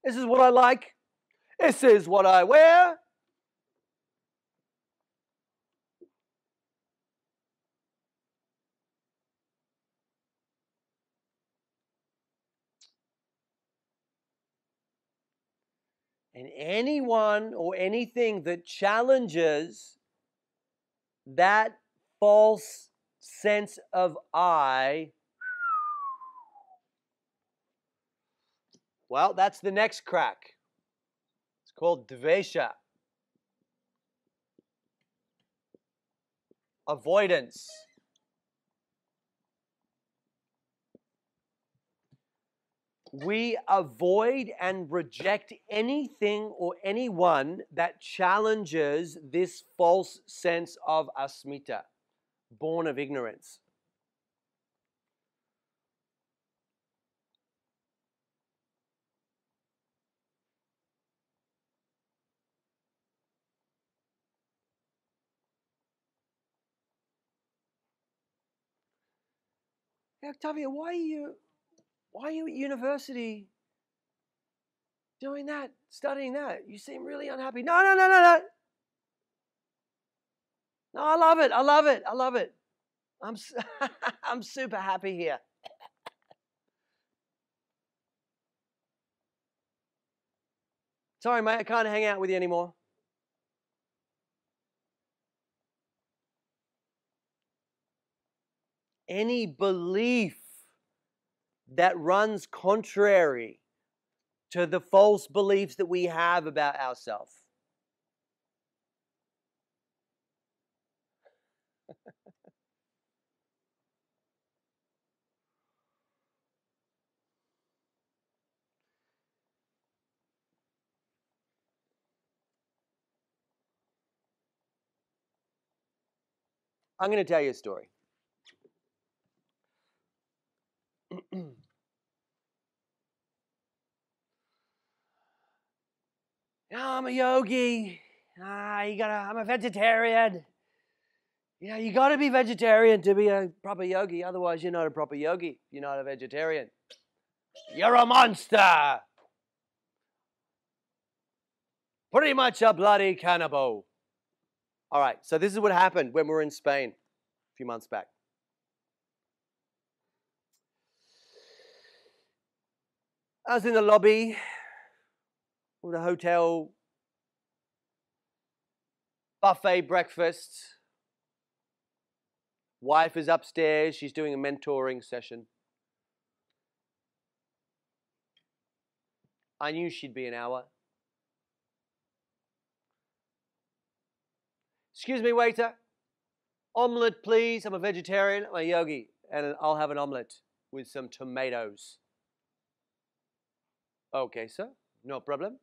This is what I like. This is what I wear. And anyone or anything that challenges that false sense of I, well, that's the next crack. It's called dvesha. Avoidance. We avoid and reject anything or anyone that challenges this false sense of asmita, born of ignorance. Hey, Octavia, why are you at university doing that, studying that? You seem really unhappy. No. No, I love it. I love it. I love it. I'm super happy here. Sorry, mate, I can't hang out with you anymore. Any belief that runs contrary to the false beliefs that we have about ourselves. I'm going to tell you a story. I'm a yogi. I'm a vegetarian. You got to be vegetarian to be a proper yogi. Otherwise, you're not a proper yogi. You're not a vegetarian. You're a monster. Pretty much a bloody cannibal. All right, so this is what happened when we were in Spain a few months back. I was in the lobby of the hotel, buffet breakfast. Wife is upstairs. She's doing a mentoring session. I knew she'd be an hour. Excuse me, waiter. Omelette, please. I'm a vegetarian. I'm a yogi. And I'll have an omelette with some tomatoes. Okay, sir. No problem.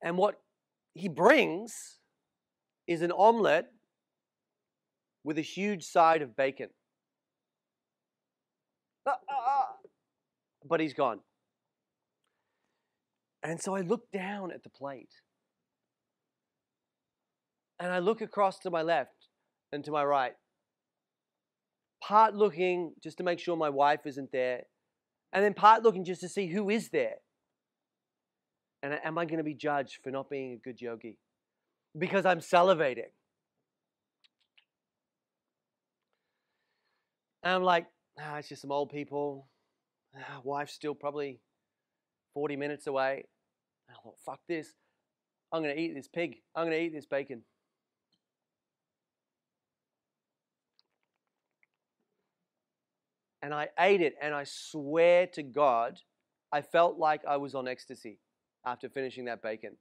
And what he brings is an omelette with a huge side of bacon. But he's gone. And so I look down at the plate. And I look across to my left and to my right. Part looking just to make sure my wife isn't there. And then part looking just to see who is there. And am I going to be judged for not being a good yogi? Because I'm salivating. And I'm like, it's just some old people. Wife's still probably 40 minutes away. And I thought, fuck this. I'm going to eat this pig. I'm going to eat this bacon. And I ate it, and I swear to God, I felt like I was on ecstasy after finishing that bacon.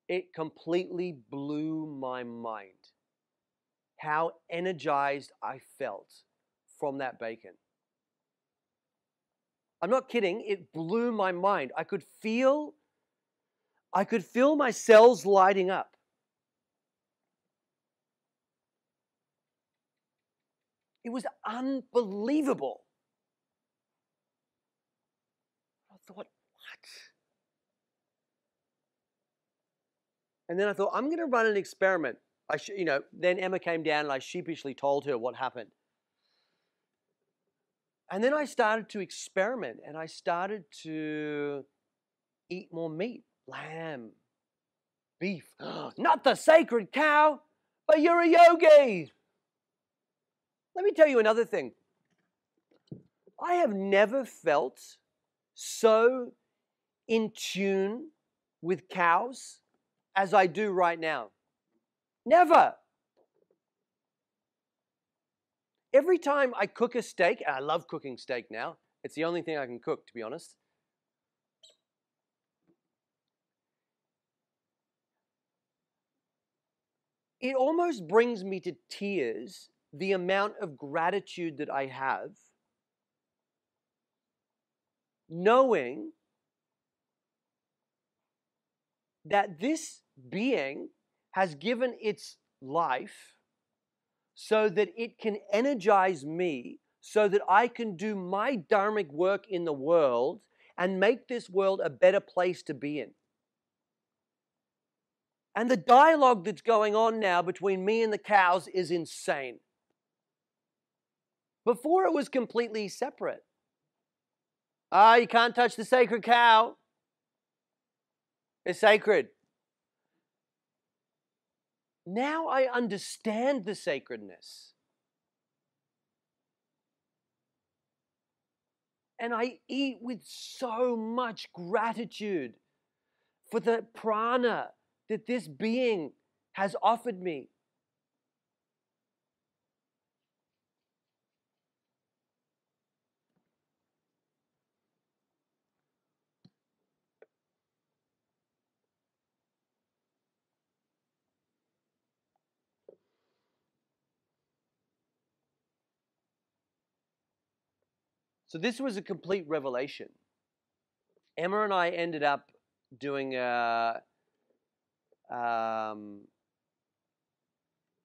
It completely blew my mind how energized I felt from that bacon. I'm not kidding. It blew my mind. I could feel my cells lighting up. It was unbelievable. I thought, what? And then I thought, I'm going to run an experiment. Then Emma came down and I sheepishly told her what happened. And then I started to experiment and I started to eat more meat, lamb, beef. Not the sacred cow, but you're a yogi. Let me tell you another thing. I have never felt so in tune with cows as I do right now. Never. Every time I cook a steak, and I love cooking steak now, it's the only thing I can cook, to be honest. It almost brings me to tears, the amount of gratitude that I have, knowing that this being has given its life so that it can energize me, so that I can do my dharmic work in the world and make this world a better place to be in. And the dialogue that's going on now between me and the cows is insane. Before it was completely separate. You can't touch the sacred cow. It's sacred. Now I understand the sacredness. And I eat with so much gratitude for the prana that this being has offered me. So this was a complete revelation. Emma and I ended up doing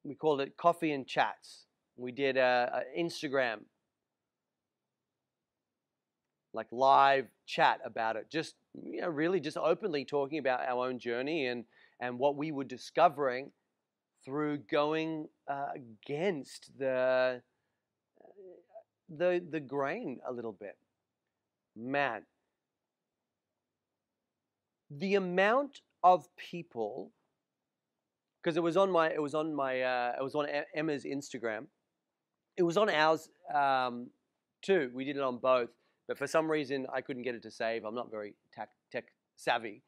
we called it coffee and chats. We did a Instagram, like live chat about it. Just really just openly talking about our own journey and what we were discovering through going against the grain a little bit. Man, the amount of people, because it was on Emma's Instagram. It was on ours too. We did it on both, but for some reason I couldn't get it to save. I'm not very tech savvy,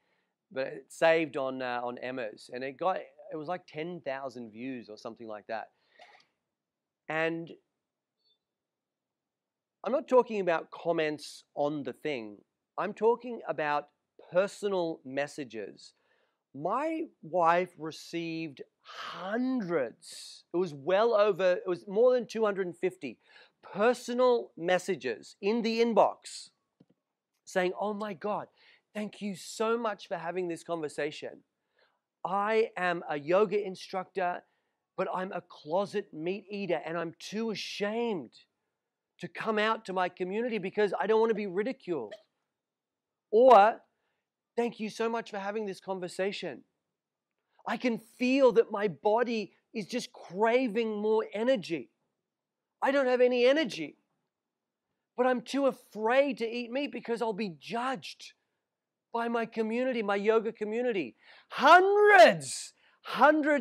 but it saved on Emma's, and it was like 10,000 views or something like that. And I'm not talking about comments on the thing. I'm talking about personal messages. My wife received hundreds. It was more than 250 personal messages in the inbox saying, "Oh my God, thank you so much for having this conversation. I am a yoga instructor, but I'm a closet meat eater and I'm too ashamed to come out to my community because I don't want to be ridiculed." Or, "Thank you so much for having this conversation. I can feel that my body is just craving more energy. I don't have any energy, but I'm too afraid to eat meat because I'll be judged by my community, my yoga community." Hundreds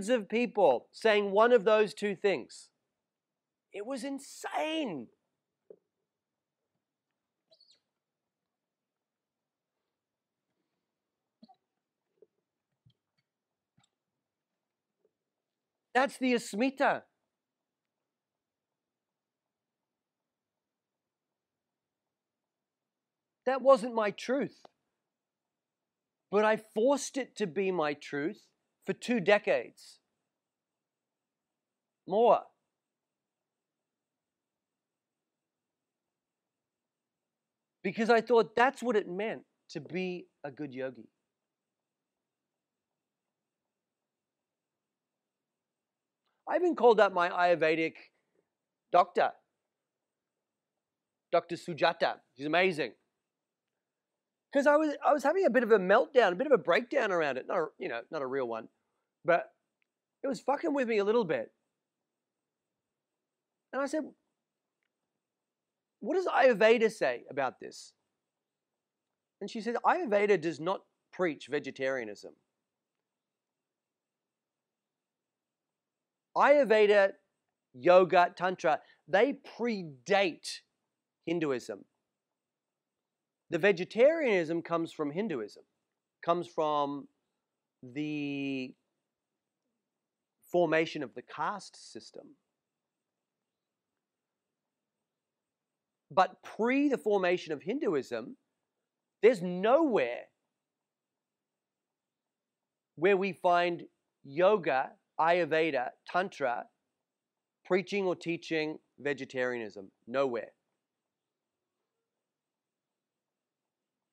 of people saying one of those two things. It was insane. That's the asmita. That wasn't my truth. But I forced it to be my truth for 2 decades. More. because I thought that's what it meant to be a good yogi. I even called up my Ayurvedic doctor, Dr. Sujata. She's amazing. Because I was having a bit of a meltdown, a bit of a breakdown around it. Not a real one, but it was fucking with me a little bit. And I said, what does Ayurveda say about this? And she said, Ayurveda does not preach vegetarianism. Ayurveda, yoga, tantra, they predate Hinduism. The vegetarianism comes from Hinduism, comes from the formation of the caste system. But pre the formation of Hinduism, there's nowhere where we find yoga, Ayurveda, tantra preaching or teaching vegetarianism. Nowhere.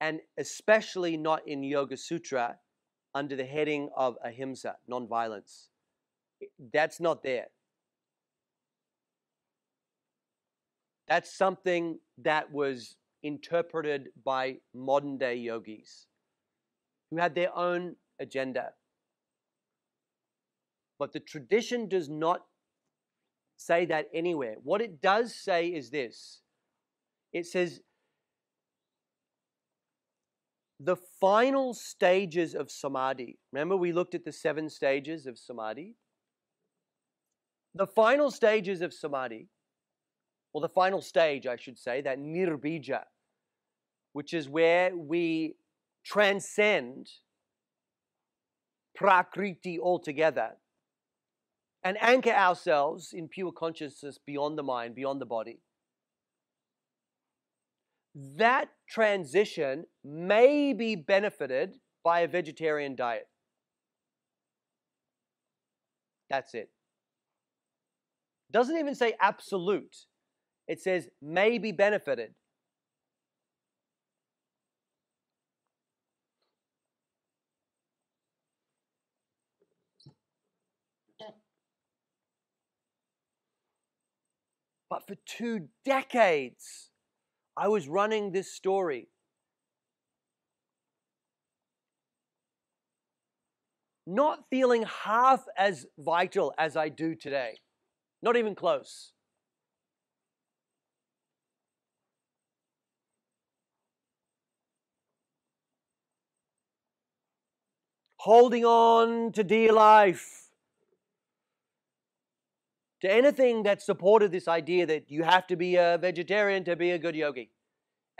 And especially not in Yoga Sutra under the heading of ahimsa, non-violence. That's not there. That's something that was interpreted by modern day yogis who had their own agenda. But the tradition does not say that anywhere. What it does say is this. It says the final stages of samadhi. Remember we looked at the 7 stages of samadhi? The final stages of samadhi, or the final stage, I should say, that nirbija, which is where we transcend prakriti altogether and anchor ourselves in pure consciousness beyond the mind, beyond the body. That transition may be benefited by a vegetarian diet. That's it. Doesn't even say absolute. It says may be benefited. But for 2 decades, I was running this story. Not feeling half as vital as I do today. Not even close. Holding on to dear life. To anything that supported this idea that you have to be a vegetarian to be a good yogi.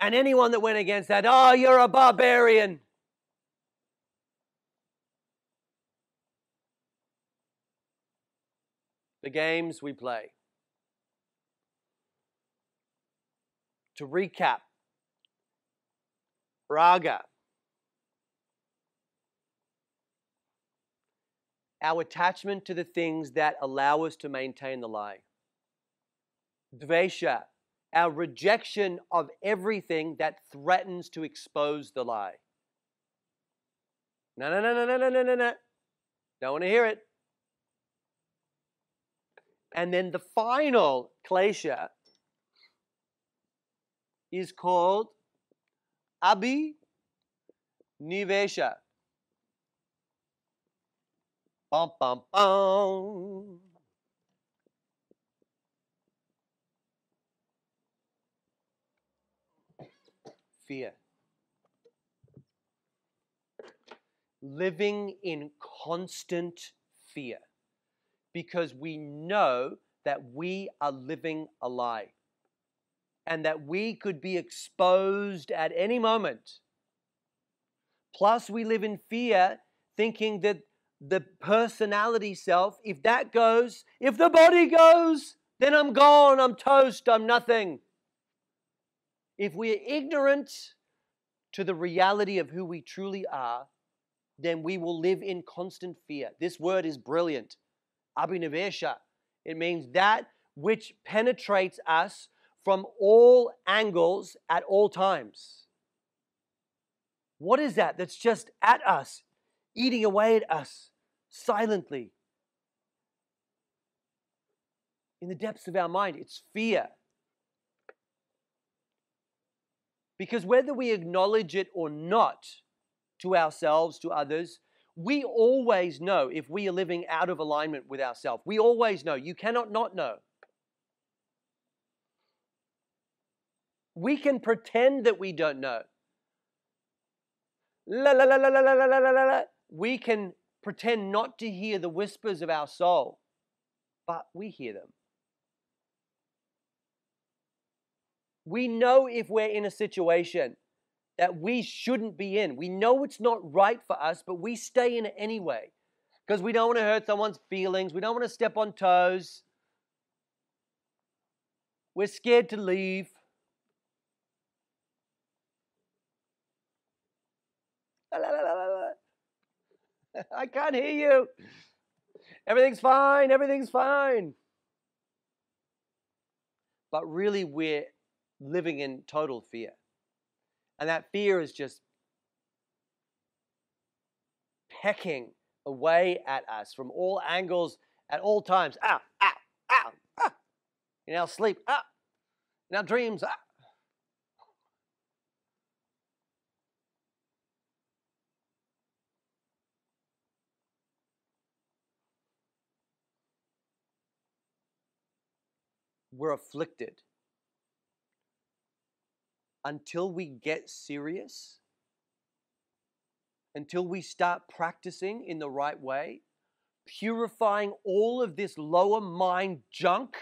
And anyone that went against that, oh, you're a barbarian. The games we play. To recap, raga, our attachment to the things that allow us to maintain the lie. Dvesha, our rejection of everything that threatens to expose the lie. No. Don't want to hear it. And then the final klesha is called abhinivesha. Bum, bum, bum. Fear. Living in constant fear because we know that we are living a lie and that we could be exposed at any moment. Plus, we live in fear thinking that the personality self, if that goes, if the body goes, then I'm gone, I'm toast, I'm nothing. If we're ignorant to the reality of who we truly are, then we will live in constant fear. This word is brilliant. Abhinivesha. It means that which penetrates us from all angles at all times. What is that that's just at us, eating away at us silently? In the depths of our mind, it's fear. Because whether we acknowledge it or not to ourselves, to others, we always know if we are living out of alignment with ourselves. We always know. You cannot not know. We can pretend that we don't know. La la la la la la la la la la. We can pretend not to hear the whispers of our soul, but we hear them. We know if we're in a situation that we shouldn't be in. We know it's not right for us, but we stay in it anyway because we don't want to hurt someone's feelings. We don't want to step on toes. We're scared to leave. I can't hear you. Everything's fine. Everything's fine. But really, we're living in total fear. And that fear is just pecking away at us from all angles at all times. Ow, ow, ow, ow. In our sleep, ah. In our dreams, ah. We're afflicted. Until we get serious, until we start practicing in the right way, purifying all of this lower mind junk,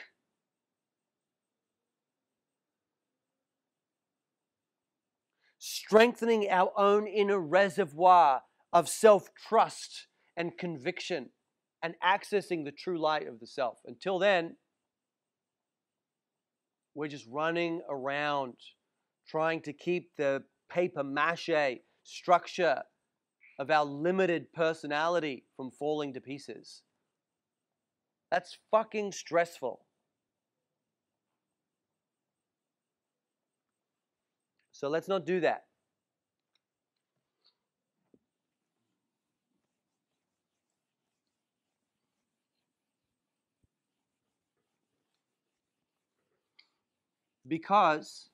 strengthening our own inner reservoir of self-trust and conviction, and accessing the true light of the self. Until then, we're just running around trying to keep the paper mache structure of our limited personality from falling to pieces. That's fucking stressful. So let's not do that. Because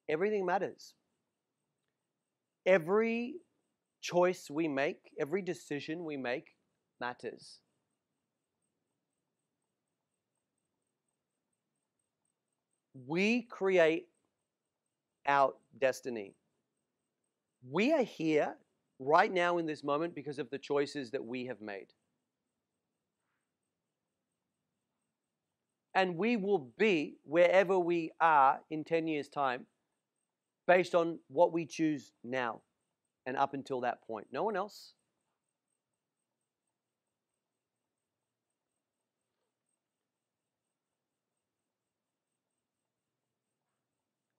everything matters. Every choice we make, every decision we make matters. We create our destiny. We are here right now in this moment because of the choices that we have made. And we will be wherever we are in 10 years' time based on what we choose now and up until that point. No one else.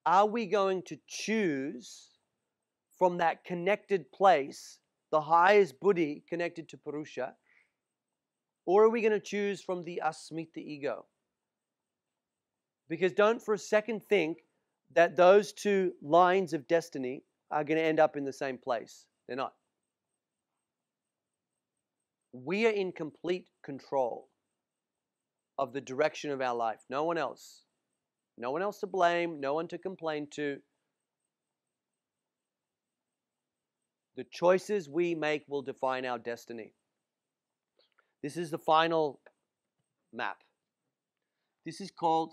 Are we going to choose from that connected place, the highest buddhi connected to Purusha, or are we going to choose from the asmita ego? Because don't for a second think that those two lines of destiny are going to end up in the same place. They're not. We are in complete control of the direction of our life. No one else. No one else to blame, no one to complain to. The choices we make will define our destiny. This is the final map. This is called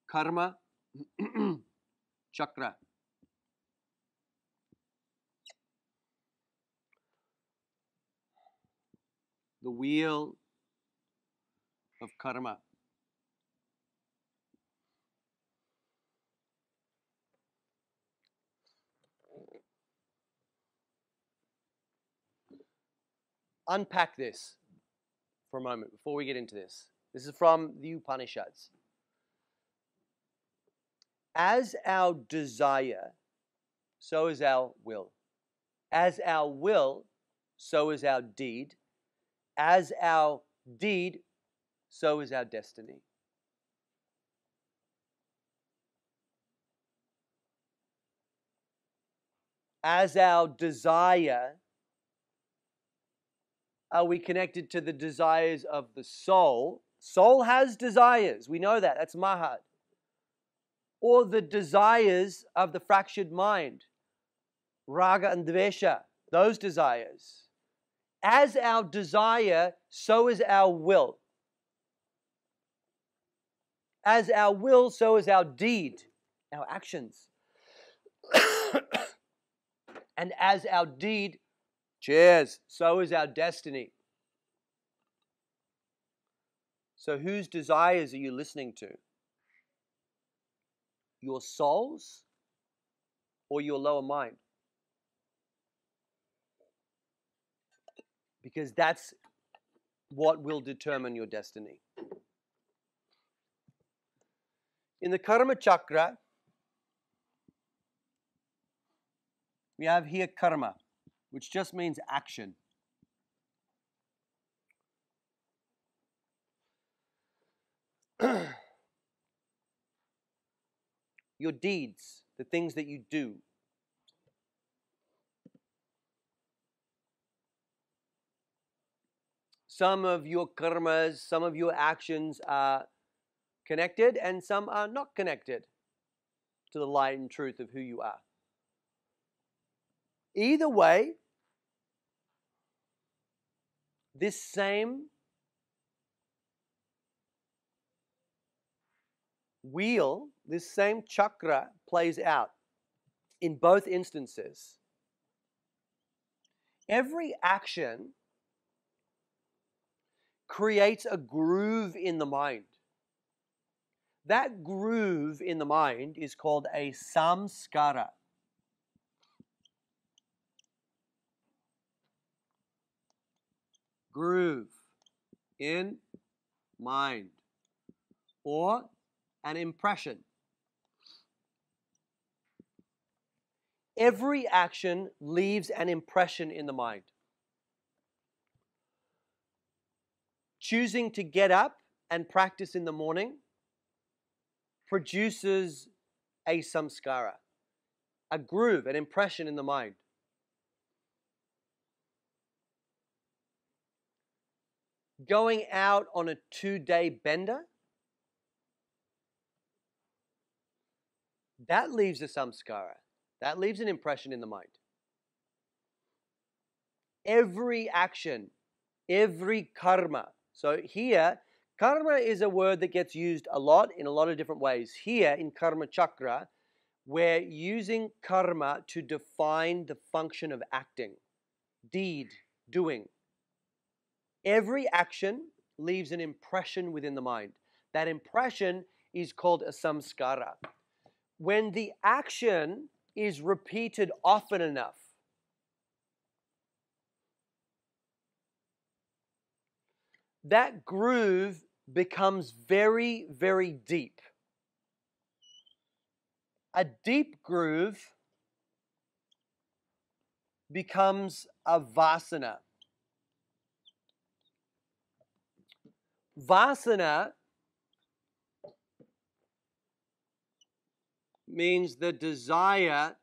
Karma Chakra. The wheel of karma. Unpack this for a moment before we get into this. This is from the so is our will. As our will, so is our deed. As our deed, so is our destiny. As our desire, are we connected to the desires of the soul? Soul has desires. We know that. That's mahat. Or the desires of the fractured mind. Raga and dvesha. Those desires. As our desire, so is our will. As our will, so is our deed, our actions. And as our deed, cheers, so is our destiny. So whose desires are you listening to? Your soul's or your lower mind? Because that's what will determine your destiny. In the karma chakra, we have here karma, which just means action. Your deeds, the things that you do. Some of your karmas, some of your actions are connected and some are not connected to the light and truth of who you are. Either way, this same wheel, this same chakra plays out in both instances. Every action creates a groove in the mind. That groove in the mind is called a samskara. Groove in mind, or an impression. Every action leaves an impression in the mind. Choosing to get up and practice in the morning produces a samskara, a groove, an impression in the mind. Going out on a 2-day bender, that leaves a samskara. That leaves an impression in the mind. Every action, every karma. So here, karma is a word that gets used a lot in a lot of different ways. Here in Karma Chakra, we're using karma to define the function of acting, deed, doing. Every action leaves an impression within the mind. That impression is called a samskara. When the action is repeated often enough, that groove becomes very, very deep. A deep groove becomes a vasana. Vasana means the desire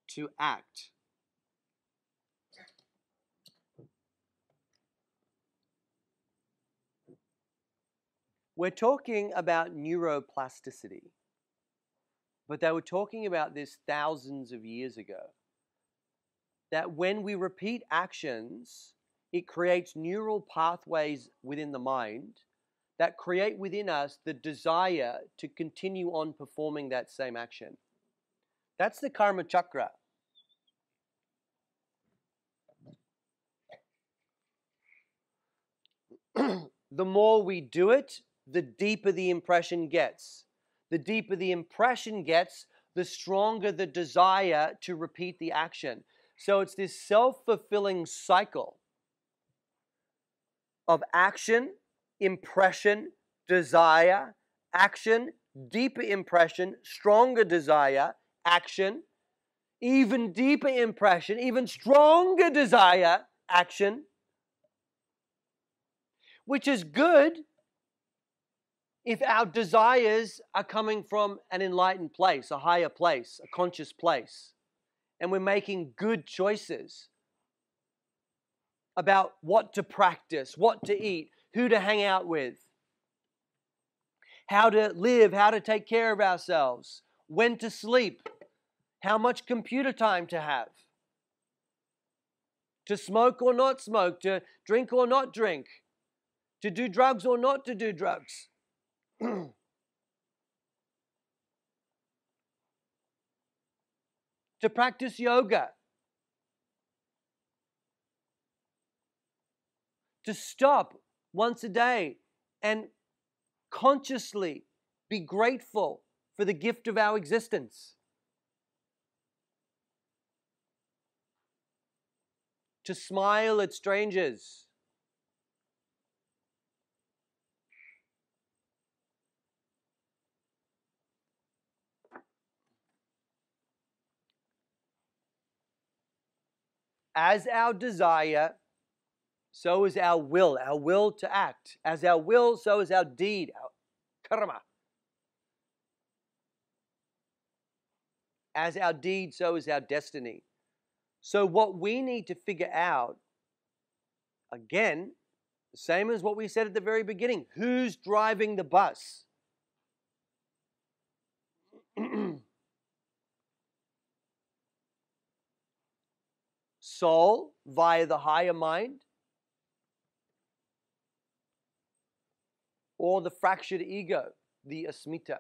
to act. We're talking about neuroplasticity, but they were talking about this thousands of years ago. That when we repeat actions, it creates neural pathways within the mind that create within us the desire to continue on performing that same action. That's the karma chakra. The more we do it, the deeper the impression gets. The deeper the impression gets, the stronger the desire to repeat the action. So it's this self-fulfilling cycle of action, impression, desire, action, deeper impression, stronger desire, action. even deeper impression, even stronger desire, action, which is good if our desires are coming from an enlightened place, a higher place, a conscious place, and we're making good choices about what to practice, what to eat, who to hang out with, how to live, how to take care of ourselves, when to sleep, how much computer time to have, to smoke or not smoke, to drink or not drink, to do drugs or not to do drugs. To practice yoga, to stop once a day and consciously be grateful for the gift of our existence, to smile at strangers, as our desire, so is our will to act. As our will, so is our deed, our karma. As our deed, so is our destiny. So what we need to figure out, again, the same as what we said at the very beginning, who's driving the bus? Soul via the higher mind, or the fractured ego, the asmita.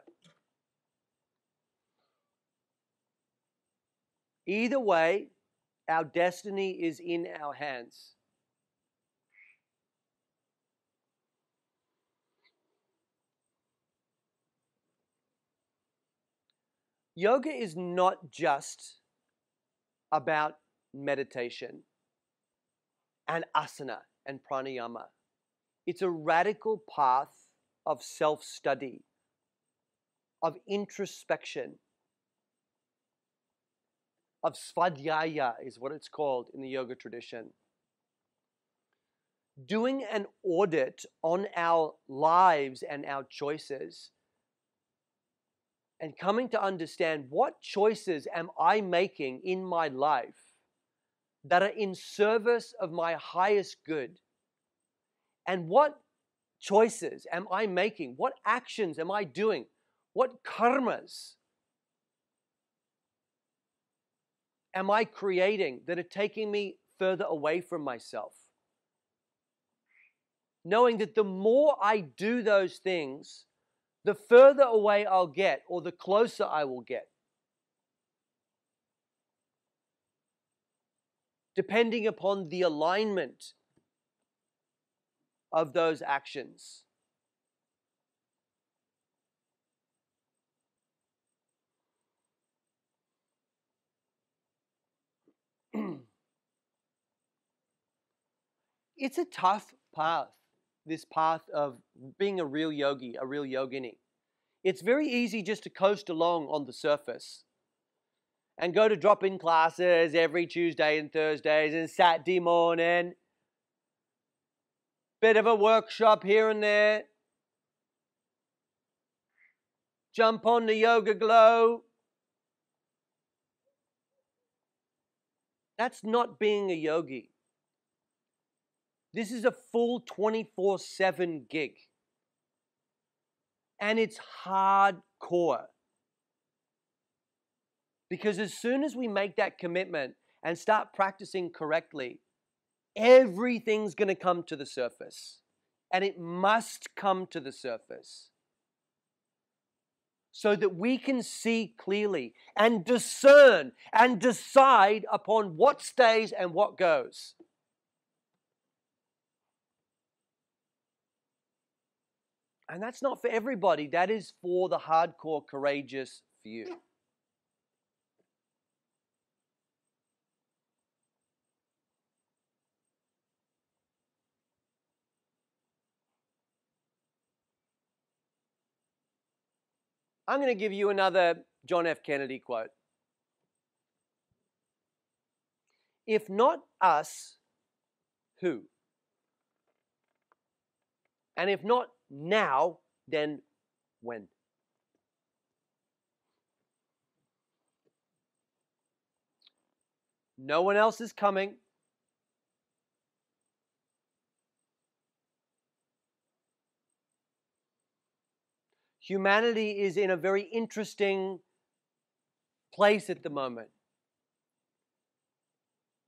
Either way, our destiny is in our hands. Yoga is not just about meditation and asana and pranayama. It's a radical path of self-study, of introspection, of svadhyaya is what it's called in the yoga tradition. Doing an audit on our lives and our choices and coming to understand what choices am I making in my life that are in service of my highest good, and what choices am I making, what actions am I doing, what karmas am I creating that are taking me further away from myself? Knowing that the more I do those things, the further away I'll get, or the closer I will get, depending upon the alignment of those actions. It's a tough path, this path of being a real yogi, a real yogini. It's very easy just to coast along on the surface and go to drop-in classes every Tuesday and Thursdays and Saturday morning. Bit of a workshop here and there. Jump on the yoga glow. That's not being a yogi. This is a full 24/7 gig. And it's hardcore. Because as soon as we make that commitment and start practicing correctly, everything's going to come to the surface. And it must come to the surface, so that we can see clearly and discern and decide upon what stays and what goes. And that's not for everybody. That is for the hardcore, courageous few. I'm going to give you another John F. Kennedy quote. If not us, who? And if not now, then when? No one else is coming. Humanity is in a very interesting place at the moment.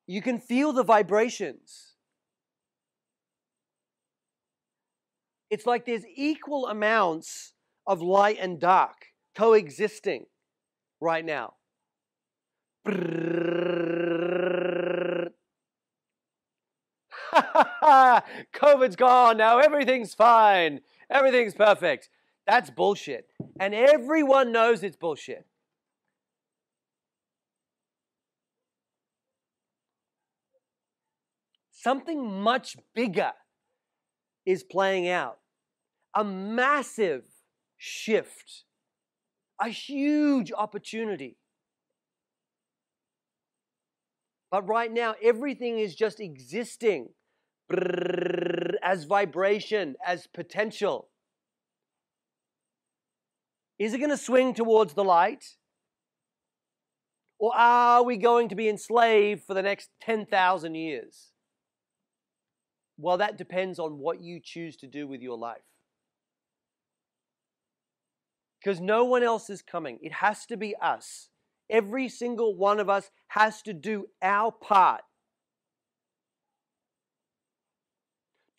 You can feel the vibrations. It's like there's equal amounts of light and dark coexisting right now. COVID's gone now, everything's fine, everything's perfect. That's bullshit. And everyone knows it's bullshit. Something much bigger is playing out. A massive shift. A huge opportunity. But right now, everything is just existing as vibration, as potential. Is it going to swing towards the light? Or are we going to be enslaved for the next 10,000 years? Well, that depends on what you choose to do with your life. Because no one else is coming. It has to be us. Every single one of us has to do our part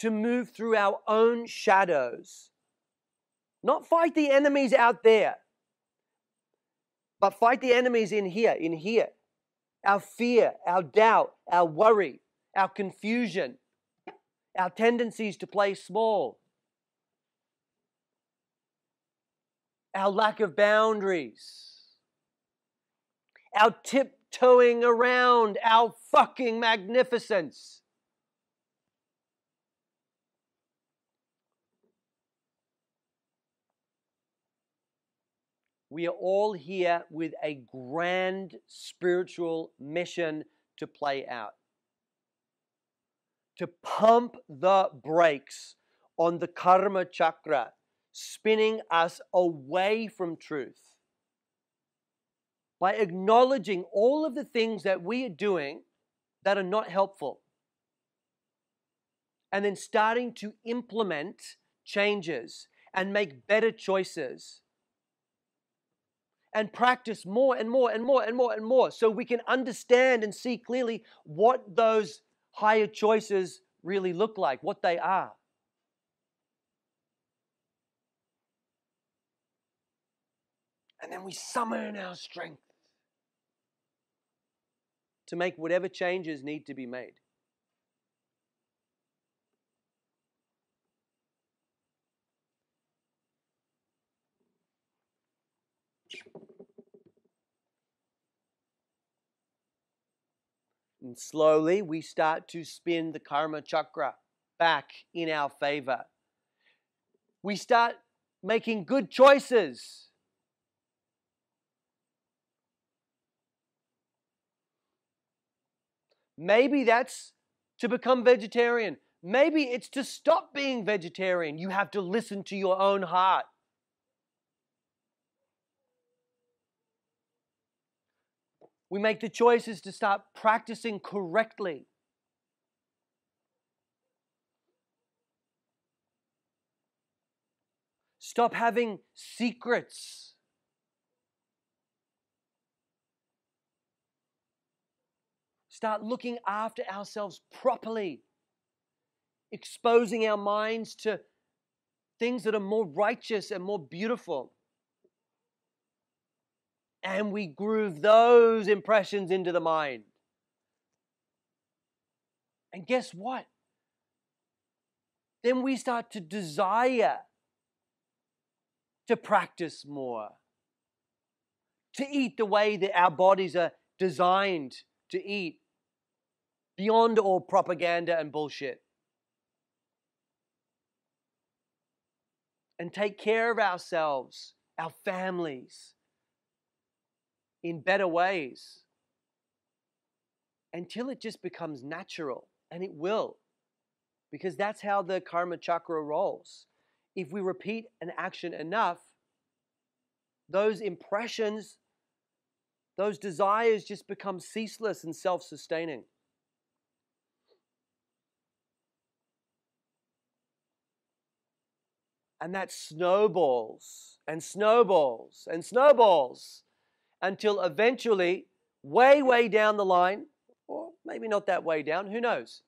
to move through our own shadows. Not fight the enemies out there, but fight the enemies in here. Our fear, our doubt, our worry, our confusion, our tendencies to play small, our lack of boundaries, our tiptoeing around our fucking magnificence. We are all here with a grand spiritual mission to play out. To pump the brakes on the karma chakra, spinning us away from truth. By acknowledging all of the things that we are doing that are not helpful. And then starting to implement changes and make better choices. And practice more and more and more and more and more so we can understand and see clearly what those higher choices really look like, what they are. And then we summon our strength to make whatever changes need to be made. And slowly we start to spin the karma chakra back in our favor. We start making good choices. Maybe that's to become vegetarian. Maybe it's to stop being vegetarian. You have to listen to your own heart. We make the choices to start practicing correctly. Stop having secrets. Start looking after ourselves properly. Exposing our minds to things that are more righteous and more beautiful. And we groove those impressions into the mind. And guess what? Then we start to desire to practice more. To eat the way that our bodies are designed to eat. Beyond all propaganda and bullshit. And take care of ourselves, our families, in better ways. until it just becomes natural, and it will, because that's how the karma chakra rolls. If we repeat an action enough, those impressions, those desires just become ceaseless and self-sustaining. And that snowballs and snowballs and snowballs until eventually, way, way down the line, or maybe not that way down, who knows?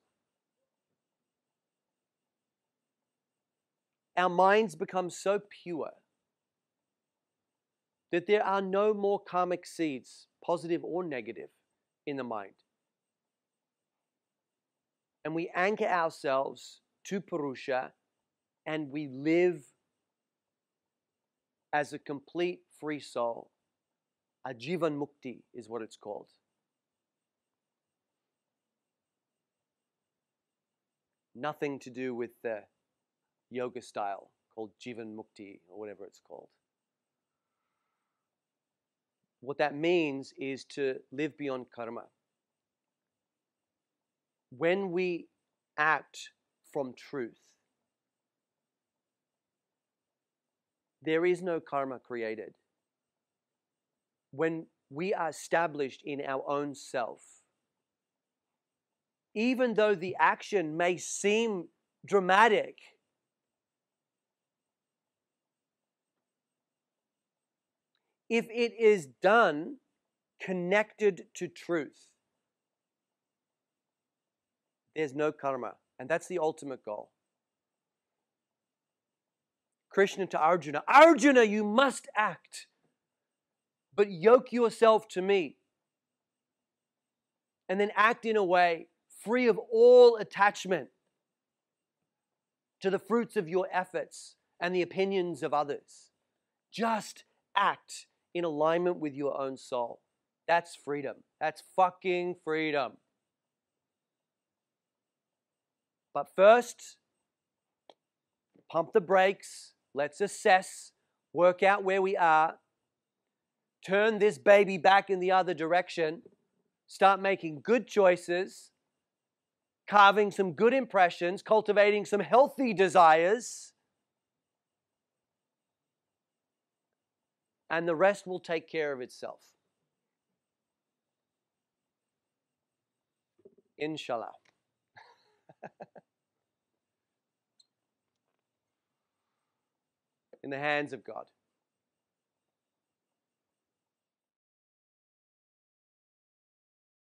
Our minds become so pure that there are no more karmic seeds, positive or negative, in the mind. And we anchor ourselves to Purusha, and we live as a complete free soul. A Jivan Mukti is what it's called. Nothing to do with the yoga style called Jivan Mukti or whatever it's called. What that means is to live beyond karma. When we act from truth, there is no karma created. When we are established in our own self, even though the action may seem dramatic, if it is done connected to truth, there's no karma. And that's the ultimate goal. Krishna to Arjuna, Arjuna, you must act, but yoke yourself to me. And then act in a way free of all attachment to the fruits of your efforts and the opinions of others. Just act in alignment with your own soul. That's freedom. That's fucking freedom. But first, pump the brakes. Let's assess, work out where we are, turn this baby back in the other direction, start making good choices, carving some good impressions, cultivating some healthy desires, and the rest will take care of itself. Inshallah. In the hands of God.